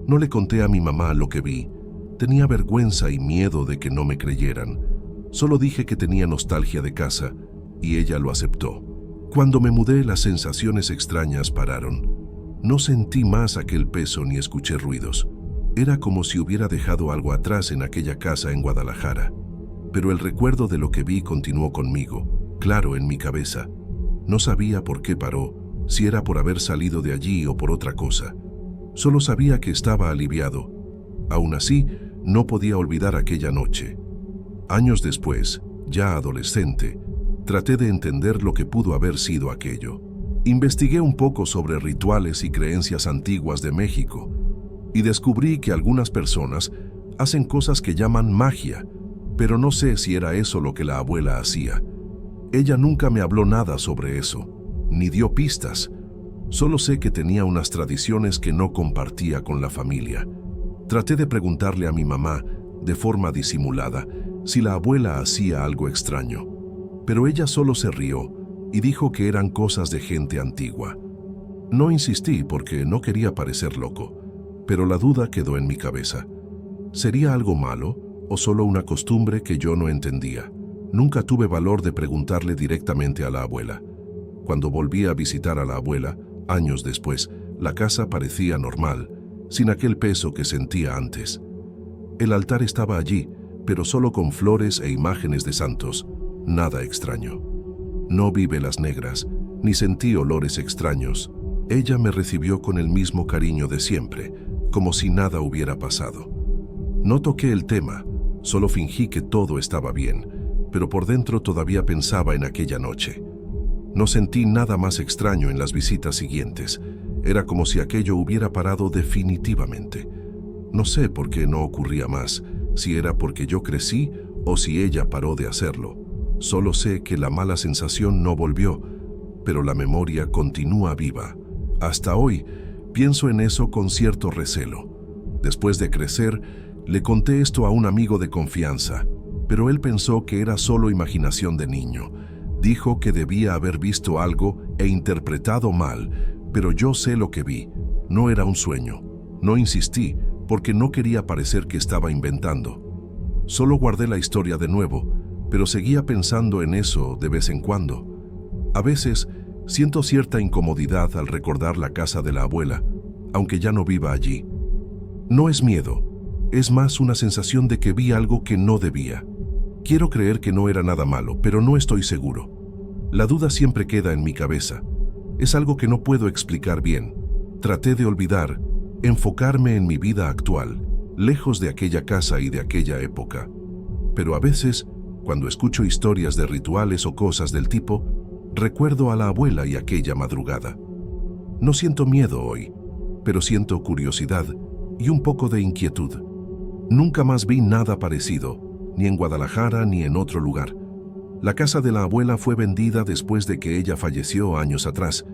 No le conté a mi mamá lo que vi. Tenía vergüenza y miedo de que no me creyeran. Solo dije que tenía nostalgia de casa y ella lo aceptó. Cuando me mudé, las sensaciones extrañas pararon. No sentí más aquel peso ni escuché ruidos. Era como si hubiera dejado algo atrás en aquella casa en Guadalajara. Pero el recuerdo de lo que vi continuó conmigo, claro en mi cabeza. No sabía por qué paró, si era por haber salido de allí o por otra cosa. Solo sabía que estaba aliviado. Aún así, no podía olvidar aquella noche. Años después, ya adolescente, traté de entender lo que pudo haber sido aquello. Investigué un poco sobre rituales y creencias antiguas de México y descubrí que algunas personas hacen cosas que llaman magia, pero no sé si era eso lo que la abuela hacía. Ella nunca me habló nada sobre eso, ni dio pistas. Solo sé que tenía unas tradiciones que no compartía con la familia. Traté de preguntarle a mi mamá, de forma disimulada, si la abuela hacía algo extraño, pero ella solo se rió y dijo que eran cosas de gente antigua. No insistí porque no quería parecer loco, pero la duda quedó en mi cabeza. ¿Sería algo malo o solo una costumbre que yo no entendía? Nunca tuve valor de preguntarle directamente a la abuela. Cuando volví a visitar a la abuela, años después, la casa parecía normal, sin aquel peso que sentía antes. El altar estaba allí, pero solo con flores e imágenes de santos, nada extraño. No vi velas negras, ni sentí olores extraños. Ella me recibió con el mismo cariño de siempre, como si nada hubiera pasado. No toqué el tema, solo fingí que todo estaba bien, pero por dentro todavía pensaba en aquella noche. No sentí nada más extraño en las visitas siguientes. Era como si aquello hubiera parado definitivamente. No sé por qué no ocurría más, si era porque yo crecí o si ella paró de hacerlo. Solo sé que la mala sensación no volvió, pero la memoria continúa viva. Hasta hoy pienso en eso con cierto recelo. Después de crecer, le conté esto a un amigo de confianza, pero él pensó que era solo imaginación de niño. Dijo que debía haber visto algo e interpretado mal, pero yo sé lo que vi. No era un sueño. No insistí, porque no quería parecer que estaba inventando. Solo guardé la historia de nuevo, pero seguía pensando en eso de vez en cuando. A veces siento cierta incomodidad al recordar la casa de la abuela, aunque ya no viva allí. No es miedo, es más una sensación de que vi algo que no debía. Quiero creer que no era nada malo, pero no estoy seguro. La duda siempre queda en mi cabeza. Es algo que no puedo explicar bien. Traté de olvidar, enfocarme en mi vida actual, lejos de aquella casa y de aquella época. Pero a veces, cuando escucho historias de rituales o cosas del tipo, recuerdo a la abuela y aquella madrugada. No siento miedo hoy, pero siento curiosidad y un poco de inquietud. Nunca más vi nada parecido, ni en Guadalajara ni en otro lugar. La casa de la abuela fue vendida después de que ella falleció años atrás,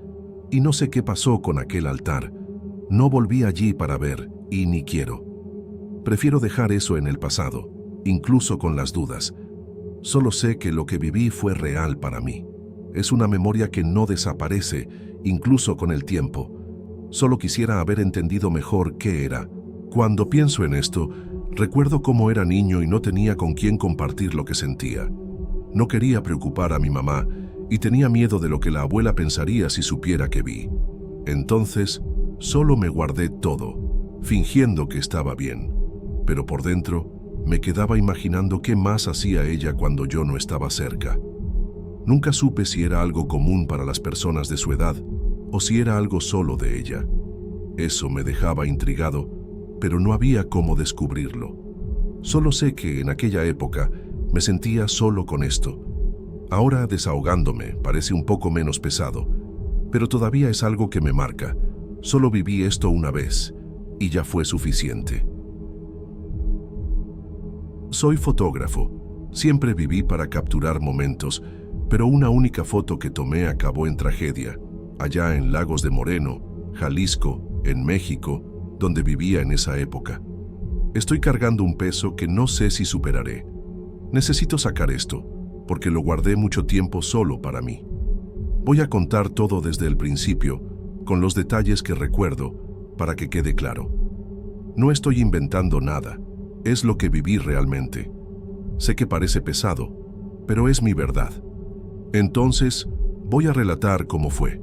y no sé qué pasó con aquel altar. No volví allí para ver, y ni quiero. Prefiero dejar eso en el pasado, incluso con las dudas. Solo sé que lo que viví fue real para mí. Es una memoria que no desaparece, incluso con el tiempo. Solo quisiera haber entendido mejor qué era. Cuando pienso en esto, recuerdo cómo era niño y no tenía con quién compartir lo que sentía. No quería preocupar a mi mamá y tenía miedo de lo que la abuela pensaría si supiera que vi. Entonces, solo me guardé todo, fingiendo que estaba bien. Pero por dentro, me quedaba imaginando qué más hacía ella cuando yo no estaba cerca. Nunca supe si era algo común para las personas de su edad o si era algo solo de ella. Eso me dejaba intrigado, pero no había cómo descubrirlo. Solo sé que en aquella época me sentía solo con esto. Ahora, desahogándome, parece un poco menos pesado, pero todavía es algo que me marca. Solo viví esto una vez y ya fue suficiente. Soy fotógrafo. Siempre viví para capturar momentos, pero una única foto que tomé acabó en tragedia, allá en Lagos de Moreno, Jalisco, en México, donde vivía en esa época. Estoy cargando un peso que no sé si superaré. Necesito sacar esto, porque lo guardé mucho tiempo solo para mí. Voy a contar todo desde el principio, con los detalles que recuerdo, para que quede claro. No estoy inventando nada, es lo que viví realmente. Sé que parece pesado, pero es mi verdad. Entonces, voy a relatar cómo fue.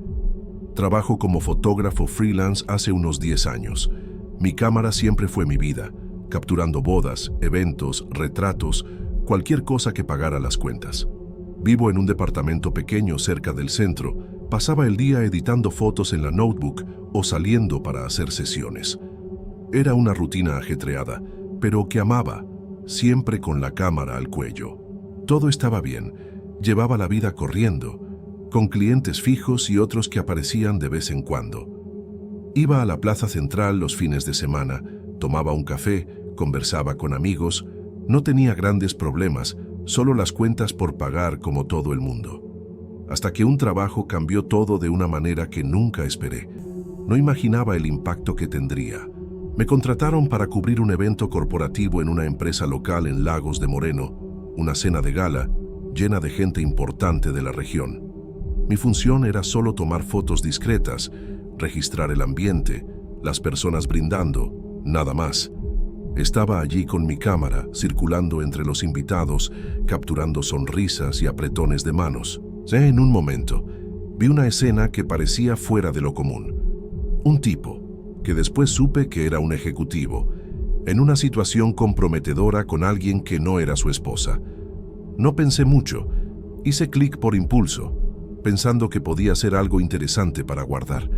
Trabajo como fotógrafo freelance hace unos 10 años. Mi cámara siempre fue mi vida, capturando bodas, eventos, retratos, cualquier cosa que pagara las cuentas. Vivo en un departamento pequeño cerca del centro. Pasaba el día editando fotos en la notebook o saliendo para hacer sesiones. Era una rutina ajetreada, pero que amaba, siempre con la cámara al cuello. Todo estaba bien, llevaba la vida corriendo, con clientes fijos y otros que aparecían de vez en cuando. Iba a la plaza central los fines de semana, tomaba un café, conversaba con amigos, no tenía grandes problemas, solo las cuentas por pagar como todo el mundo. Hasta que un trabajo cambió todo de una manera que nunca esperé. No imaginaba el impacto que tendría. Me contrataron para cubrir un evento corporativo en una empresa local en Lagos de Moreno, una cena de gala llena de gente importante de la región. Mi función era solo tomar fotos discretas, registrar el ambiente, las personas brindando, nada más. Estaba allí con mi cámara, circulando entre los invitados, capturando sonrisas y apretones de manos. En un momento, vi una escena que parecía fuera de lo común. Un tipo, que después supe que era un ejecutivo, en una situación comprometedora con alguien que no era su esposa. No pensé mucho, hice clic por impulso, pensando que podía ser algo interesante para guardar.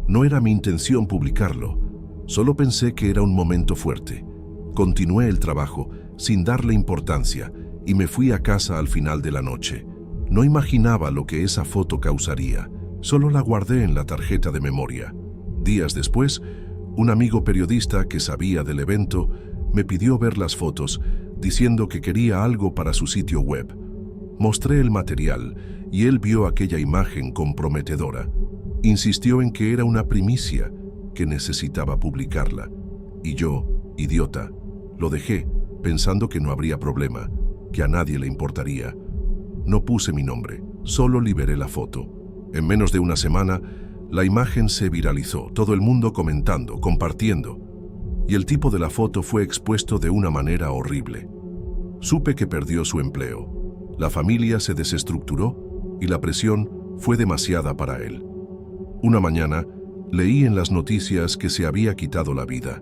No era mi intención publicarlo, solo pensé que era un momento fuerte. Continué el trabajo, sin darle importancia, y me fui a casa al final de la noche. No imaginaba lo que esa foto causaría, solo la guardé en la tarjeta de memoria. Días después, un amigo periodista que sabía del evento me pidió ver las fotos, diciendo que quería algo para su sitio web. Mostré el material y él vio aquella imagen comprometedora. Insistió en que era una primicia, que necesitaba publicarla. Y yo, idiota, lo dejé, pensando que no habría problema, que a nadie le importaría. No puse mi nombre, solo liberé la foto. En menos de una semana, la imagen se viralizó, todo el mundo comentando, compartiendo. Y el tipo de la foto fue expuesto de una manera horrible. Supe que perdió su empleo. La familia se desestructuró y la presión fue demasiada para él. Una mañana, leí en las noticias que se había quitado la vida.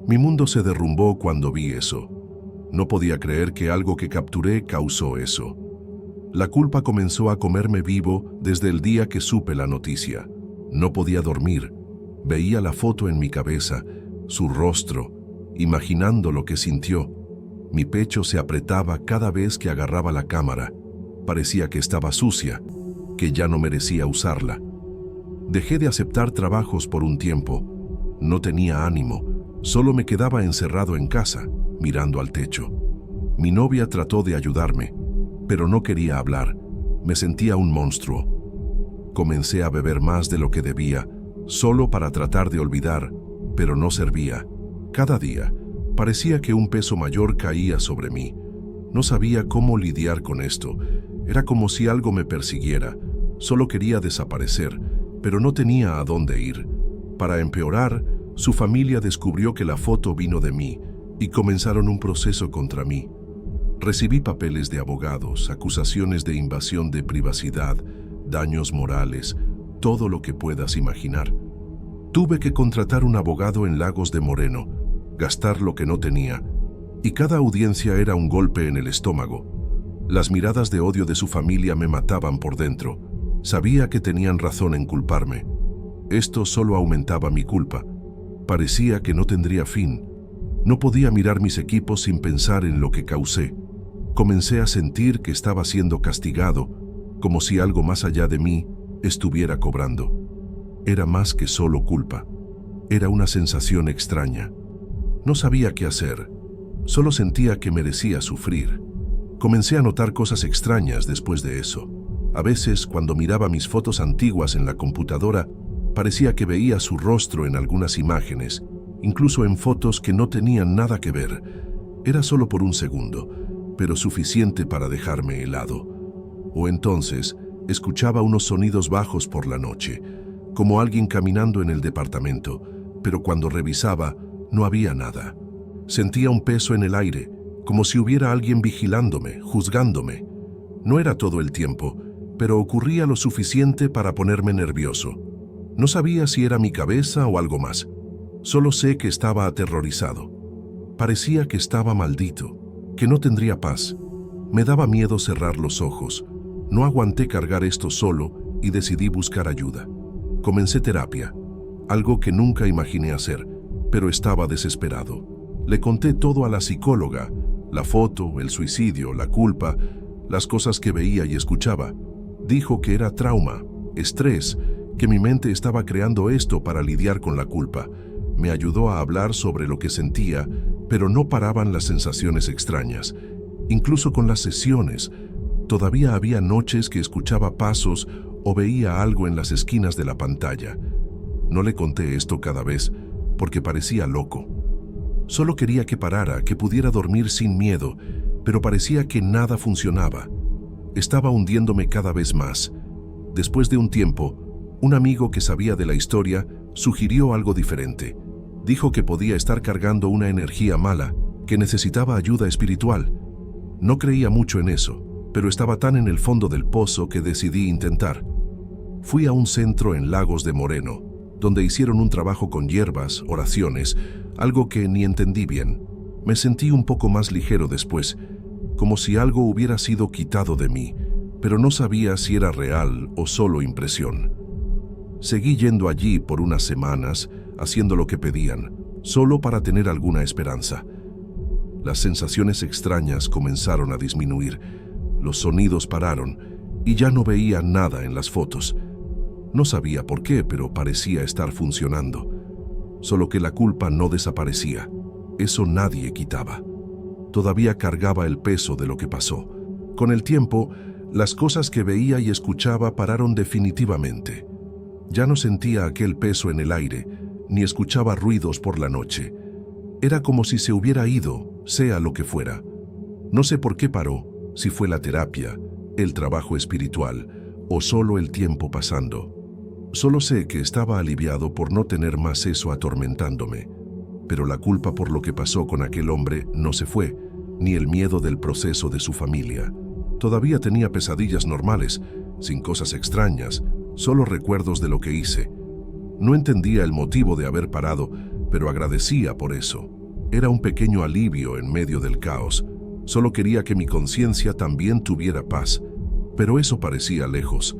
Mi mundo se derrumbó cuando vi eso. No podía creer que algo que capturé causó eso. La culpa comenzó a comerme vivo desde el día que supe la noticia. No podía dormir. Veía la foto en mi cabeza, su rostro, imaginando lo que sintió. Mi pecho se apretaba cada vez que agarraba la cámara. Parecía que estaba sucia, que ya no merecía usarla. Dejé de aceptar trabajos por un tiempo. No tenía ánimo, solo me quedaba encerrado en casa, mirando al techo. Mi novia trató de ayudarme, pero no quería hablar. Me sentía un monstruo. Comencé a beber más de lo que debía, solo para tratar de olvidar, pero no servía. Cada día, parecía que un peso mayor caía sobre mí. No sabía cómo lidiar con esto. Era como si algo me persiguiera. Solo quería desaparecer, pero no tenía a dónde ir. Para empeorar, su familia descubrió que la foto vino de mí y comenzaron un proceso contra mí. Recibí papeles de abogados, acusaciones de invasión de privacidad, daños morales, todo lo que puedas imaginar. Tuve que contratar un abogado en Lagos de Moreno, gastar lo que no tenía, y cada audiencia era un golpe en el estómago. Las miradas de odio de su familia me mataban por dentro. Sabía que tenían razón en culparme. Esto solo aumentaba mi culpa. Parecía que no tendría fin. No podía mirar mis equipos sin pensar en lo que causé. Comencé a sentir que estaba siendo castigado, como si algo más allá de mí estuviera cobrando. Era más que solo culpa. Era una sensación extraña. No sabía qué hacer. Solo sentía que merecía sufrir. Comencé a notar cosas extrañas después de eso. A veces, cuando miraba mis fotos antiguas en la computadora, parecía que veía su rostro en algunas imágenes, incluso en fotos que no tenían nada que ver. Era solo por un segundo, pero suficiente para dejarme helado. O entonces, escuchaba unos sonidos bajos por la noche, como alguien caminando en el departamento, pero cuando revisaba, no había nada. Sentía un peso en el aire, como si hubiera alguien vigilándome, juzgándome. No era todo el tiempo, pero ocurría lo suficiente para ponerme nervioso. No sabía si era mi cabeza o algo más. Solo sé que estaba aterrorizado. Parecía que estaba maldito, que no tendría paz. Me daba miedo cerrar los ojos. No aguanté cargar esto solo y decidí buscar ayuda. Comencé terapia, algo que nunca imaginé hacer, pero estaba desesperado. Le conté todo a la psicóloga, la foto, el suicidio, la culpa, las cosas que veía y escuchaba. Dijo que era trauma, estrés, que mi mente estaba creando esto para lidiar con la culpa. Me ayudó a hablar sobre lo que sentía, pero no paraban las sensaciones extrañas. Incluso con las sesiones, todavía había noches que escuchaba pasos o veía algo en las esquinas de la pantalla. No le conté esto cada vez, porque parecía loco. Solo quería que parara, que pudiera dormir sin miedo, pero parecía que nada funcionaba. Estaba hundiéndome cada vez más. Después de un tiempo, un amigo que sabía de la historia sugirió algo diferente. Dijo que podía estar cargando una energía mala, que necesitaba ayuda espiritual. No creía mucho en eso, pero estaba tan en el fondo del pozo que decidí intentar. Fui a un centro en Lagos de Moreno, donde hicieron un trabajo con hierbas, oraciones, algo que ni entendí bien. Me sentí un poco más ligero después, como si algo hubiera sido quitado de mí, pero no sabía si era real o solo impresión. Seguí yendo allí por unas semanas, haciendo lo que pedían, solo para tener alguna esperanza. Las sensaciones extrañas comenzaron a disminuir, los sonidos pararon y ya no veía nada en las fotos. No sabía por qué, pero parecía estar funcionando. Solo que la culpa no desaparecía. Eso nadie quitaba. Todavía cargaba el peso de lo que pasó. Con el tiempo, las cosas que veía y escuchaba pararon definitivamente. Ya no sentía aquel peso en el aire, ni escuchaba ruidos por la noche. Era como si se hubiera ido, sea lo que fuera. No sé por qué paró, si fue la terapia, el trabajo espiritual o solo el tiempo pasando. Solo sé que estaba aliviado por no tener más eso atormentándome. Pero la culpa por lo que pasó con aquel hombre no se fue, ni el miedo del proceso de su familia. Todavía tenía pesadillas normales, sin cosas extrañas, solo recuerdos de lo que hice. No entendía el motivo de haber parado, pero agradecía por eso. Era un pequeño alivio en medio del caos. Solo quería que mi conciencia también tuviera paz, pero eso parecía lejos.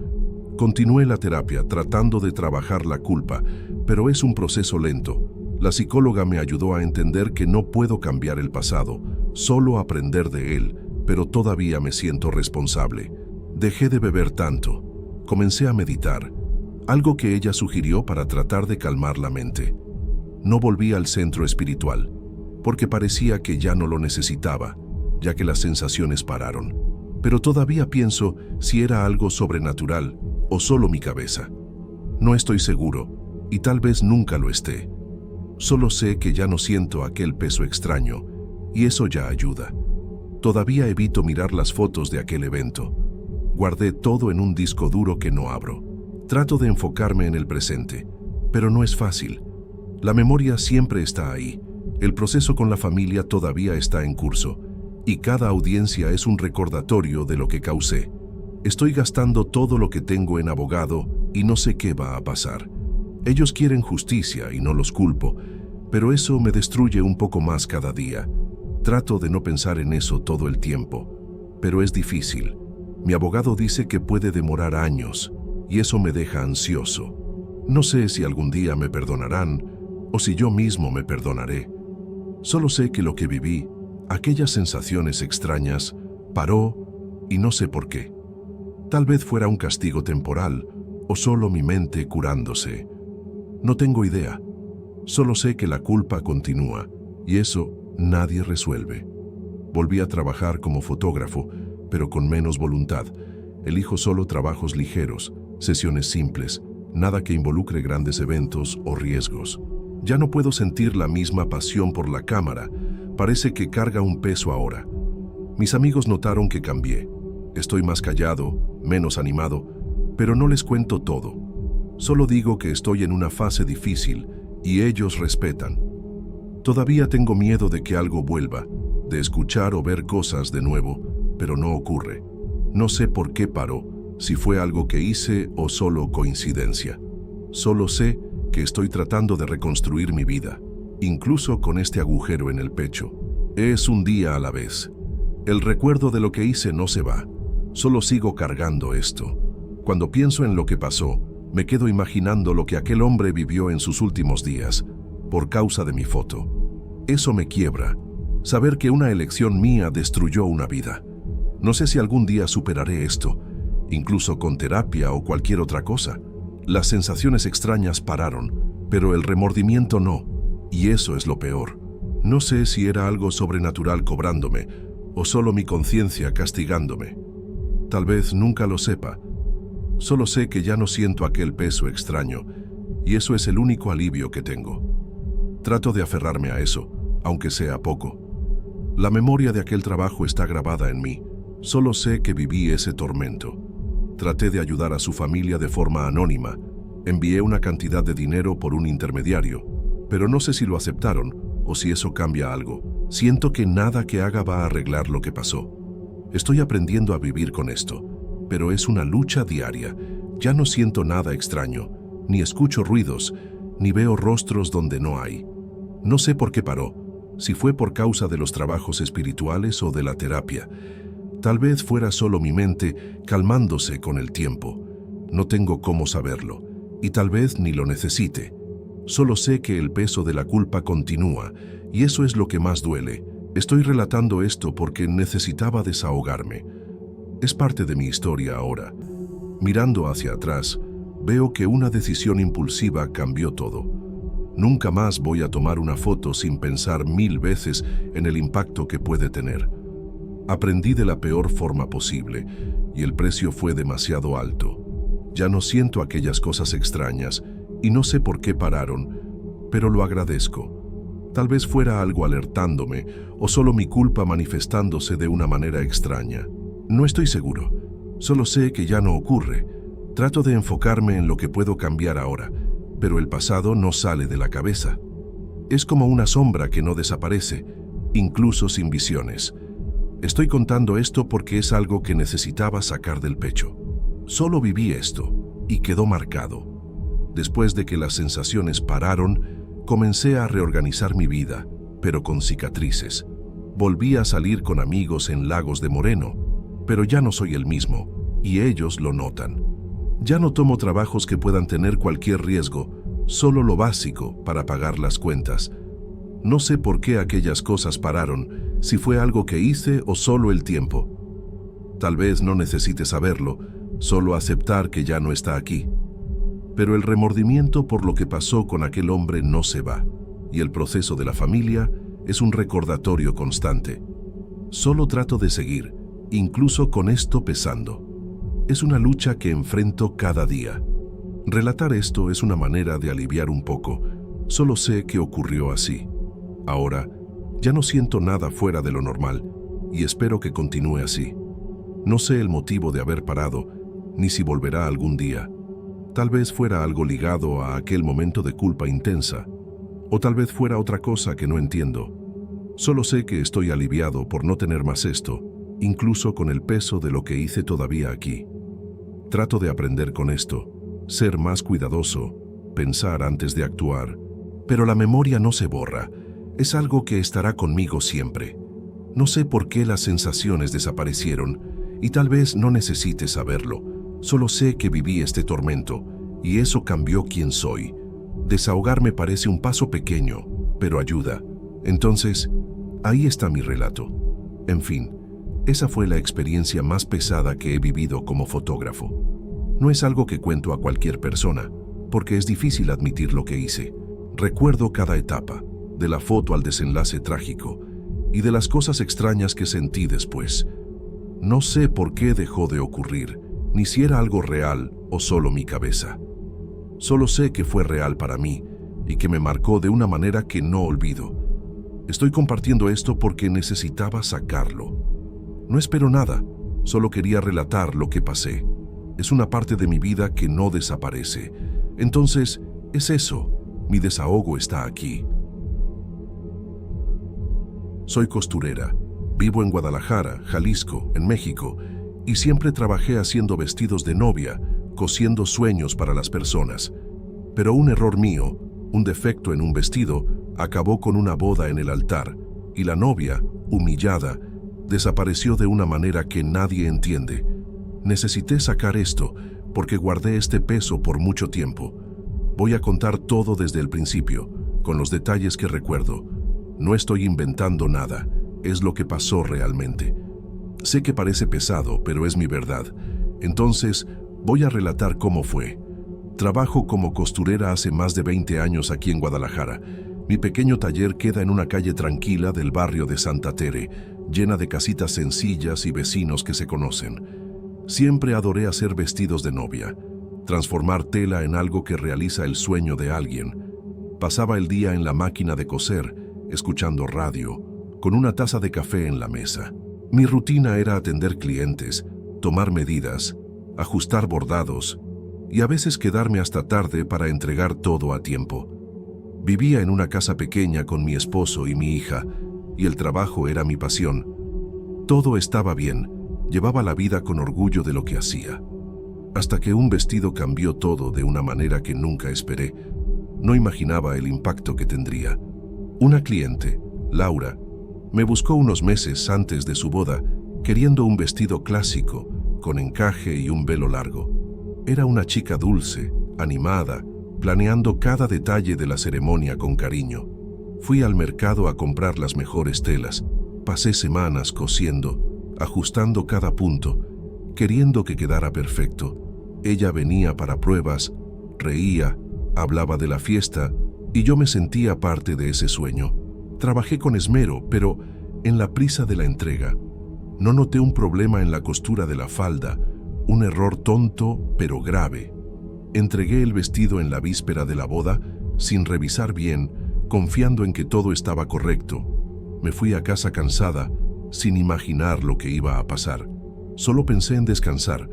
Continué la terapia tratando de trabajar la culpa, pero es un proceso lento. La psicóloga me ayudó a entender que no puedo cambiar el pasado, solo aprender de él, pero todavía me siento responsable. Dejé de beber tanto. Comencé a meditar, algo que ella sugirió para tratar de calmar la mente. No volví al centro espiritual, porque parecía que ya no lo necesitaba, ya que las sensaciones pararon. Pero todavía pienso si era algo sobrenatural o solo mi cabeza. No estoy seguro, y tal vez nunca lo esté. Solo sé que ya no siento aquel peso extraño, y eso ya ayuda. Todavía evito mirar las fotos de aquel evento. Guardé todo en un disco duro que no abro. Trato de enfocarme en el presente, pero no es fácil. La memoria siempre está ahí. El proceso con la familia todavía está en curso, y cada audiencia es un recordatorio de lo que causé. Estoy gastando todo lo que tengo en abogado y no sé qué va a pasar. Ellos quieren justicia y no los culpo, pero eso me destruye un poco más cada día. Trato de no pensar en eso todo el tiempo, pero es difícil. Mi abogado dice que puede demorar años, y eso me deja ansioso. No sé si algún día me perdonarán, o si yo mismo me perdonaré. Solo sé que lo que viví, aquellas sensaciones extrañas, paró y no sé por qué. Tal vez fuera un castigo temporal, o solo mi mente curándose. No tengo idea. Solo sé que la culpa continúa, y eso nadie resuelve. Volví a trabajar como fotógrafo, pero con menos voluntad. Elijo solo trabajos ligeros, sesiones simples, nada que involucre grandes eventos o riesgos. Ya no puedo sentir la misma pasión por la cámara, parece que carga un peso ahora. Mis amigos notaron que cambié. Estoy más callado, menos animado, pero no les cuento todo. Solo digo que estoy en una fase difícil y ellos respetan. Todavía tengo miedo de que algo vuelva, de escuchar o ver cosas de nuevo, pero no ocurre. No sé por qué paró, si fue algo que hice o solo coincidencia. Solo sé que estoy tratando de reconstruir mi vida, incluso con este agujero en el pecho. Es un día a la vez. El recuerdo de lo que hice no se va, solo sigo cargando esto. Cuando pienso en lo que pasó, me quedo imaginando lo que aquel hombre vivió en sus últimos días, por causa de mi foto. Eso me quiebra, saber que una elección mía destruyó una vida. No sé si algún día superaré esto, incluso con terapia o cualquier otra cosa. Las sensaciones extrañas pararon, pero el remordimiento no, y eso es lo peor. No sé si era algo sobrenatural cobrándome, o solo mi conciencia castigándome. Tal vez nunca lo sepa. Solo sé que ya no siento aquel peso extraño, y eso es el único alivio que tengo. Trato de aferrarme a eso, aunque sea poco. La memoria de aquel trabajo está grabada en mí. Solo sé que viví ese tormento. Traté de ayudar a su familia de forma anónima. Envié una cantidad de dinero por un intermediario, pero no sé si lo aceptaron o si eso cambia algo. Siento que nada que haga va a arreglar lo que pasó. Estoy aprendiendo a vivir con esto, pero es una lucha diaria. Ya no siento nada extraño, ni escucho ruidos, ni veo rostros donde no hay. No sé por qué paró, si fue por causa de los trabajos espirituales o de la terapia. Tal vez fuera solo mi mente calmándose con el tiempo. No tengo cómo saberlo, y tal vez ni lo necesite. Solo sé que el peso de la culpa continúa, y eso es lo que más duele. Estoy relatando esto porque necesitaba desahogarme. Es parte de mi historia ahora. Mirando hacia atrás, veo que una decisión impulsiva cambió todo. Nunca más voy a tomar una foto sin pensar 1000 veces en el impacto que puede tener. Aprendí de la peor forma posible, y el precio fue demasiado alto. Ya no siento aquellas cosas extrañas, y no sé por qué pararon, pero lo agradezco. Tal vez fuera algo alertándome, o solo mi culpa manifestándose de una manera extraña. No estoy seguro, solo sé que ya no ocurre. Trato de enfocarme en lo que puedo cambiar ahora, pero el pasado no sale de la cabeza. Es como una sombra que no desaparece, incluso sin visiones. Estoy contando esto porque es algo que necesitaba sacar del pecho. Solo viví esto, y quedó marcado. Después de que las sensaciones pararon, comencé a reorganizar mi vida, pero con cicatrices. Volví a salir con amigos en Lagos de Moreno, pero ya no soy el mismo, y ellos lo notan. Ya no tomo trabajos que puedan tener cualquier riesgo, solo lo básico para pagar las cuentas. No sé por qué aquellas cosas pararon, si fue algo que hice o solo el tiempo. Tal vez no necesite saberlo, solo aceptar que ya no está aquí. Pero el remordimiento por lo que pasó con aquel hombre no se va, y el proceso de la familia es un recordatorio constante. Solo trato de seguir, incluso con esto pesando. Es una lucha que enfrento cada día. Relatar esto es una manera de aliviar un poco. Solo sé que ocurrió así. Ahora, ya no siento nada fuera de lo normal, y espero que continúe así. No sé el motivo de haber parado, ni si volverá algún día. Tal vez fuera algo ligado a aquel momento de culpa intensa, o tal vez fuera otra cosa que no entiendo. Solo sé que estoy aliviado por no tener más esto, incluso con el peso de lo que hice todavía aquí. Trato de aprender con esto, ser más cuidadoso, pensar antes de actuar, pero la memoria no se borra, es algo que estará conmigo siempre. No sé por qué las sensaciones desaparecieron, y tal vez no necesite saberlo. Solo sé que viví este tormento, y eso cambió quién soy. Desahogarme parece un paso pequeño, pero ayuda. Entonces, ahí está mi relato. En fin, esa fue la experiencia más pesada que he vivido como fotógrafo. No es algo que cuento a cualquier persona, porque es difícil admitir lo que hice. Recuerdo cada etapa, de la foto al desenlace trágico, y de las cosas extrañas que sentí después. No sé por qué dejó de ocurrir, ni si era algo real o solo mi cabeza. Solo sé que fue real para mí y que me marcó de una manera que no olvido. Estoy compartiendo esto porque necesitaba sacarlo. No espero nada, solo quería relatar lo que pasé. Es una parte de mi vida que no desaparece. Entonces, es eso, Mi desahogo está aquí. Soy costurera. Vivo en Guadalajara, Jalisco, en México, y siempre trabajé haciendo vestidos de novia, cosiendo sueños para las personas. Pero un error mío, un defecto en un vestido, acabó con una boda en el altar, y la novia, humillada, desapareció de una manera que nadie entiende. Necesité sacar esto porque guardé este peso por mucho tiempo. Voy a contar todo desde el principio, con los detalles que recuerdo. No estoy inventando nada, es lo que pasó realmente. Sé que parece pesado, pero es mi verdad. Entonces, voy a relatar cómo fue. Trabajo como costurera hace más de 20 años aquí en Guadalajara. Mi pequeño taller queda en una calle tranquila del barrio de Santa Tere, llena de casitas sencillas y vecinos que se conocen. Siempre adoré hacer vestidos de novia, transformar tela en algo que realiza el sueño de alguien. Pasaba el día en la máquina de coser, escuchando radio, con una taza de café en la mesa. Mi rutina era atender clientes, tomar medidas, ajustar bordados y a veces quedarme hasta tarde para entregar todo a tiempo. Vivía en una casa pequeña con mi esposo y mi hija, y el trabajo era mi pasión. Todo estaba bien, llevaba la vida con orgullo de lo que hacía. Hasta que un vestido cambió todo de una manera que nunca esperé. No imaginaba el impacto que tendría. Una cliente, Laura, me buscó unos meses antes de su boda, queriendo un vestido clásico, con encaje y un velo largo. Era una chica dulce, animada, planeando cada detalle de la ceremonia con cariño. Fui al mercado a comprar las mejores telas. Pasé semanas cosiendo, ajustando cada punto, queriendo que quedara perfecto. Ella venía para pruebas, reía, hablaba de la fiesta y yo me sentía parte de ese sueño. Trabajé con esmero, pero en la prisa de la entrega, no noté un problema en la costura de la falda, un error tonto pero grave. Entregué el vestido en la víspera de la boda, sin revisar bien, confiando en que todo estaba correcto. Me fui a casa cansada, sin imaginar lo que iba a pasar. Solo pensé en descansar.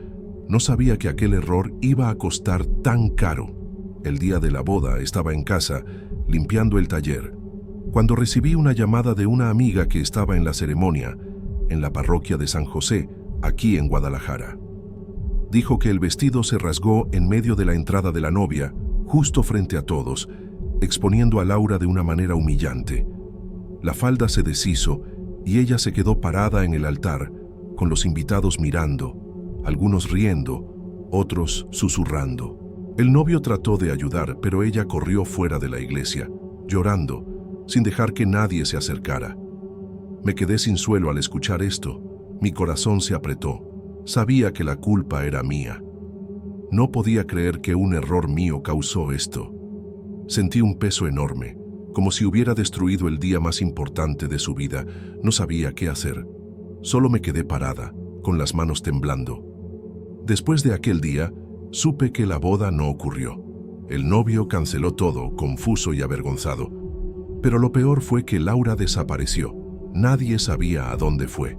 No sabía que aquel error iba a costar tan caro. El día de la boda estaba en casa, limpiando el taller, cuando recibí una llamada de una amiga que estaba en la ceremonia, en la parroquia de San José, aquí en Guadalajara. Dijo que el vestido se rasgó en medio de la entrada de la novia, justo frente a todos, exponiendo a Laura de una manera humillante. La falda se deshizo y ella se quedó parada en el altar, con los invitados mirando, algunos riendo, otros susurrando. El novio trató de ayudar, pero ella corrió fuera de la iglesia, llorando, sin dejar que nadie se acercara. Me quedé sin suelo al escuchar esto. Mi corazón se apretó. Sabía que la culpa era mía. No podía creer que un error mío causó esto. Sentí un peso enorme, como si hubiera destruido el día más importante de su vida. No sabía qué hacer. Solo me quedé parada, con las manos temblando. Después de aquel día, supe que la boda no ocurrió. El novio canceló todo, confuso y avergonzado. Pero lo peor fue que Laura desapareció. Nadie sabía a dónde fue.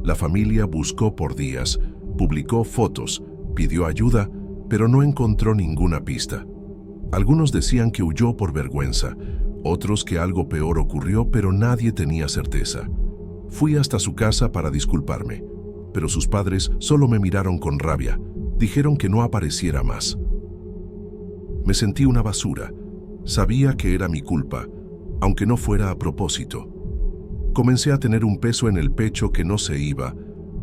La familia buscó por días, publicó fotos, pidió ayuda, pero no encontró ninguna pista. Algunos decían que huyó por vergüenza, otros que algo peor ocurrió, pero nadie tenía certeza. Fui hasta su casa para disculparme, pero sus padres solo me miraron con rabia. Dijeron que no apareciera más. Me sentí una basura. Sabía que era mi culpa, aunque no fuera a propósito. Comencé a tener un peso en el pecho que no se iba,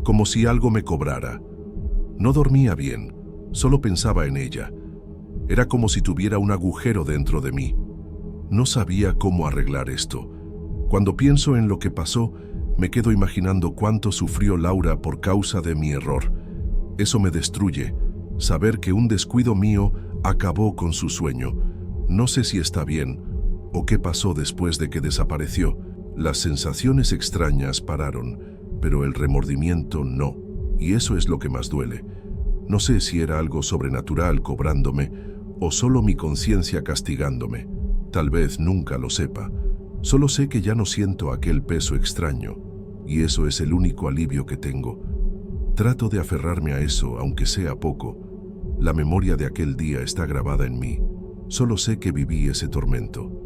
como si algo me cobrara. No dormía bien, solo pensaba en ella. Era como si tuviera un agujero dentro de mí. No sabía cómo arreglar esto. Cuando pienso en lo que pasó, me quedo imaginando cuánto sufrió Laura por causa de mi error. Eso me destruye, saber que un descuido mío acabó con su sueño. No sé si está bien o qué pasó después de que desapareció. Las sensaciones extrañas pararon, pero el remordimiento no, y eso es lo que más duele. No sé si era algo sobrenatural cobrándome o solo mi conciencia castigándome. Tal vez nunca lo sepa. Solo sé que ya no siento aquel peso extraño, y eso es el único alivio que tengo. Trato de aferrarme a eso, aunque sea poco. La memoria de aquel día está grabada en mí. Solo sé que viví ese tormento.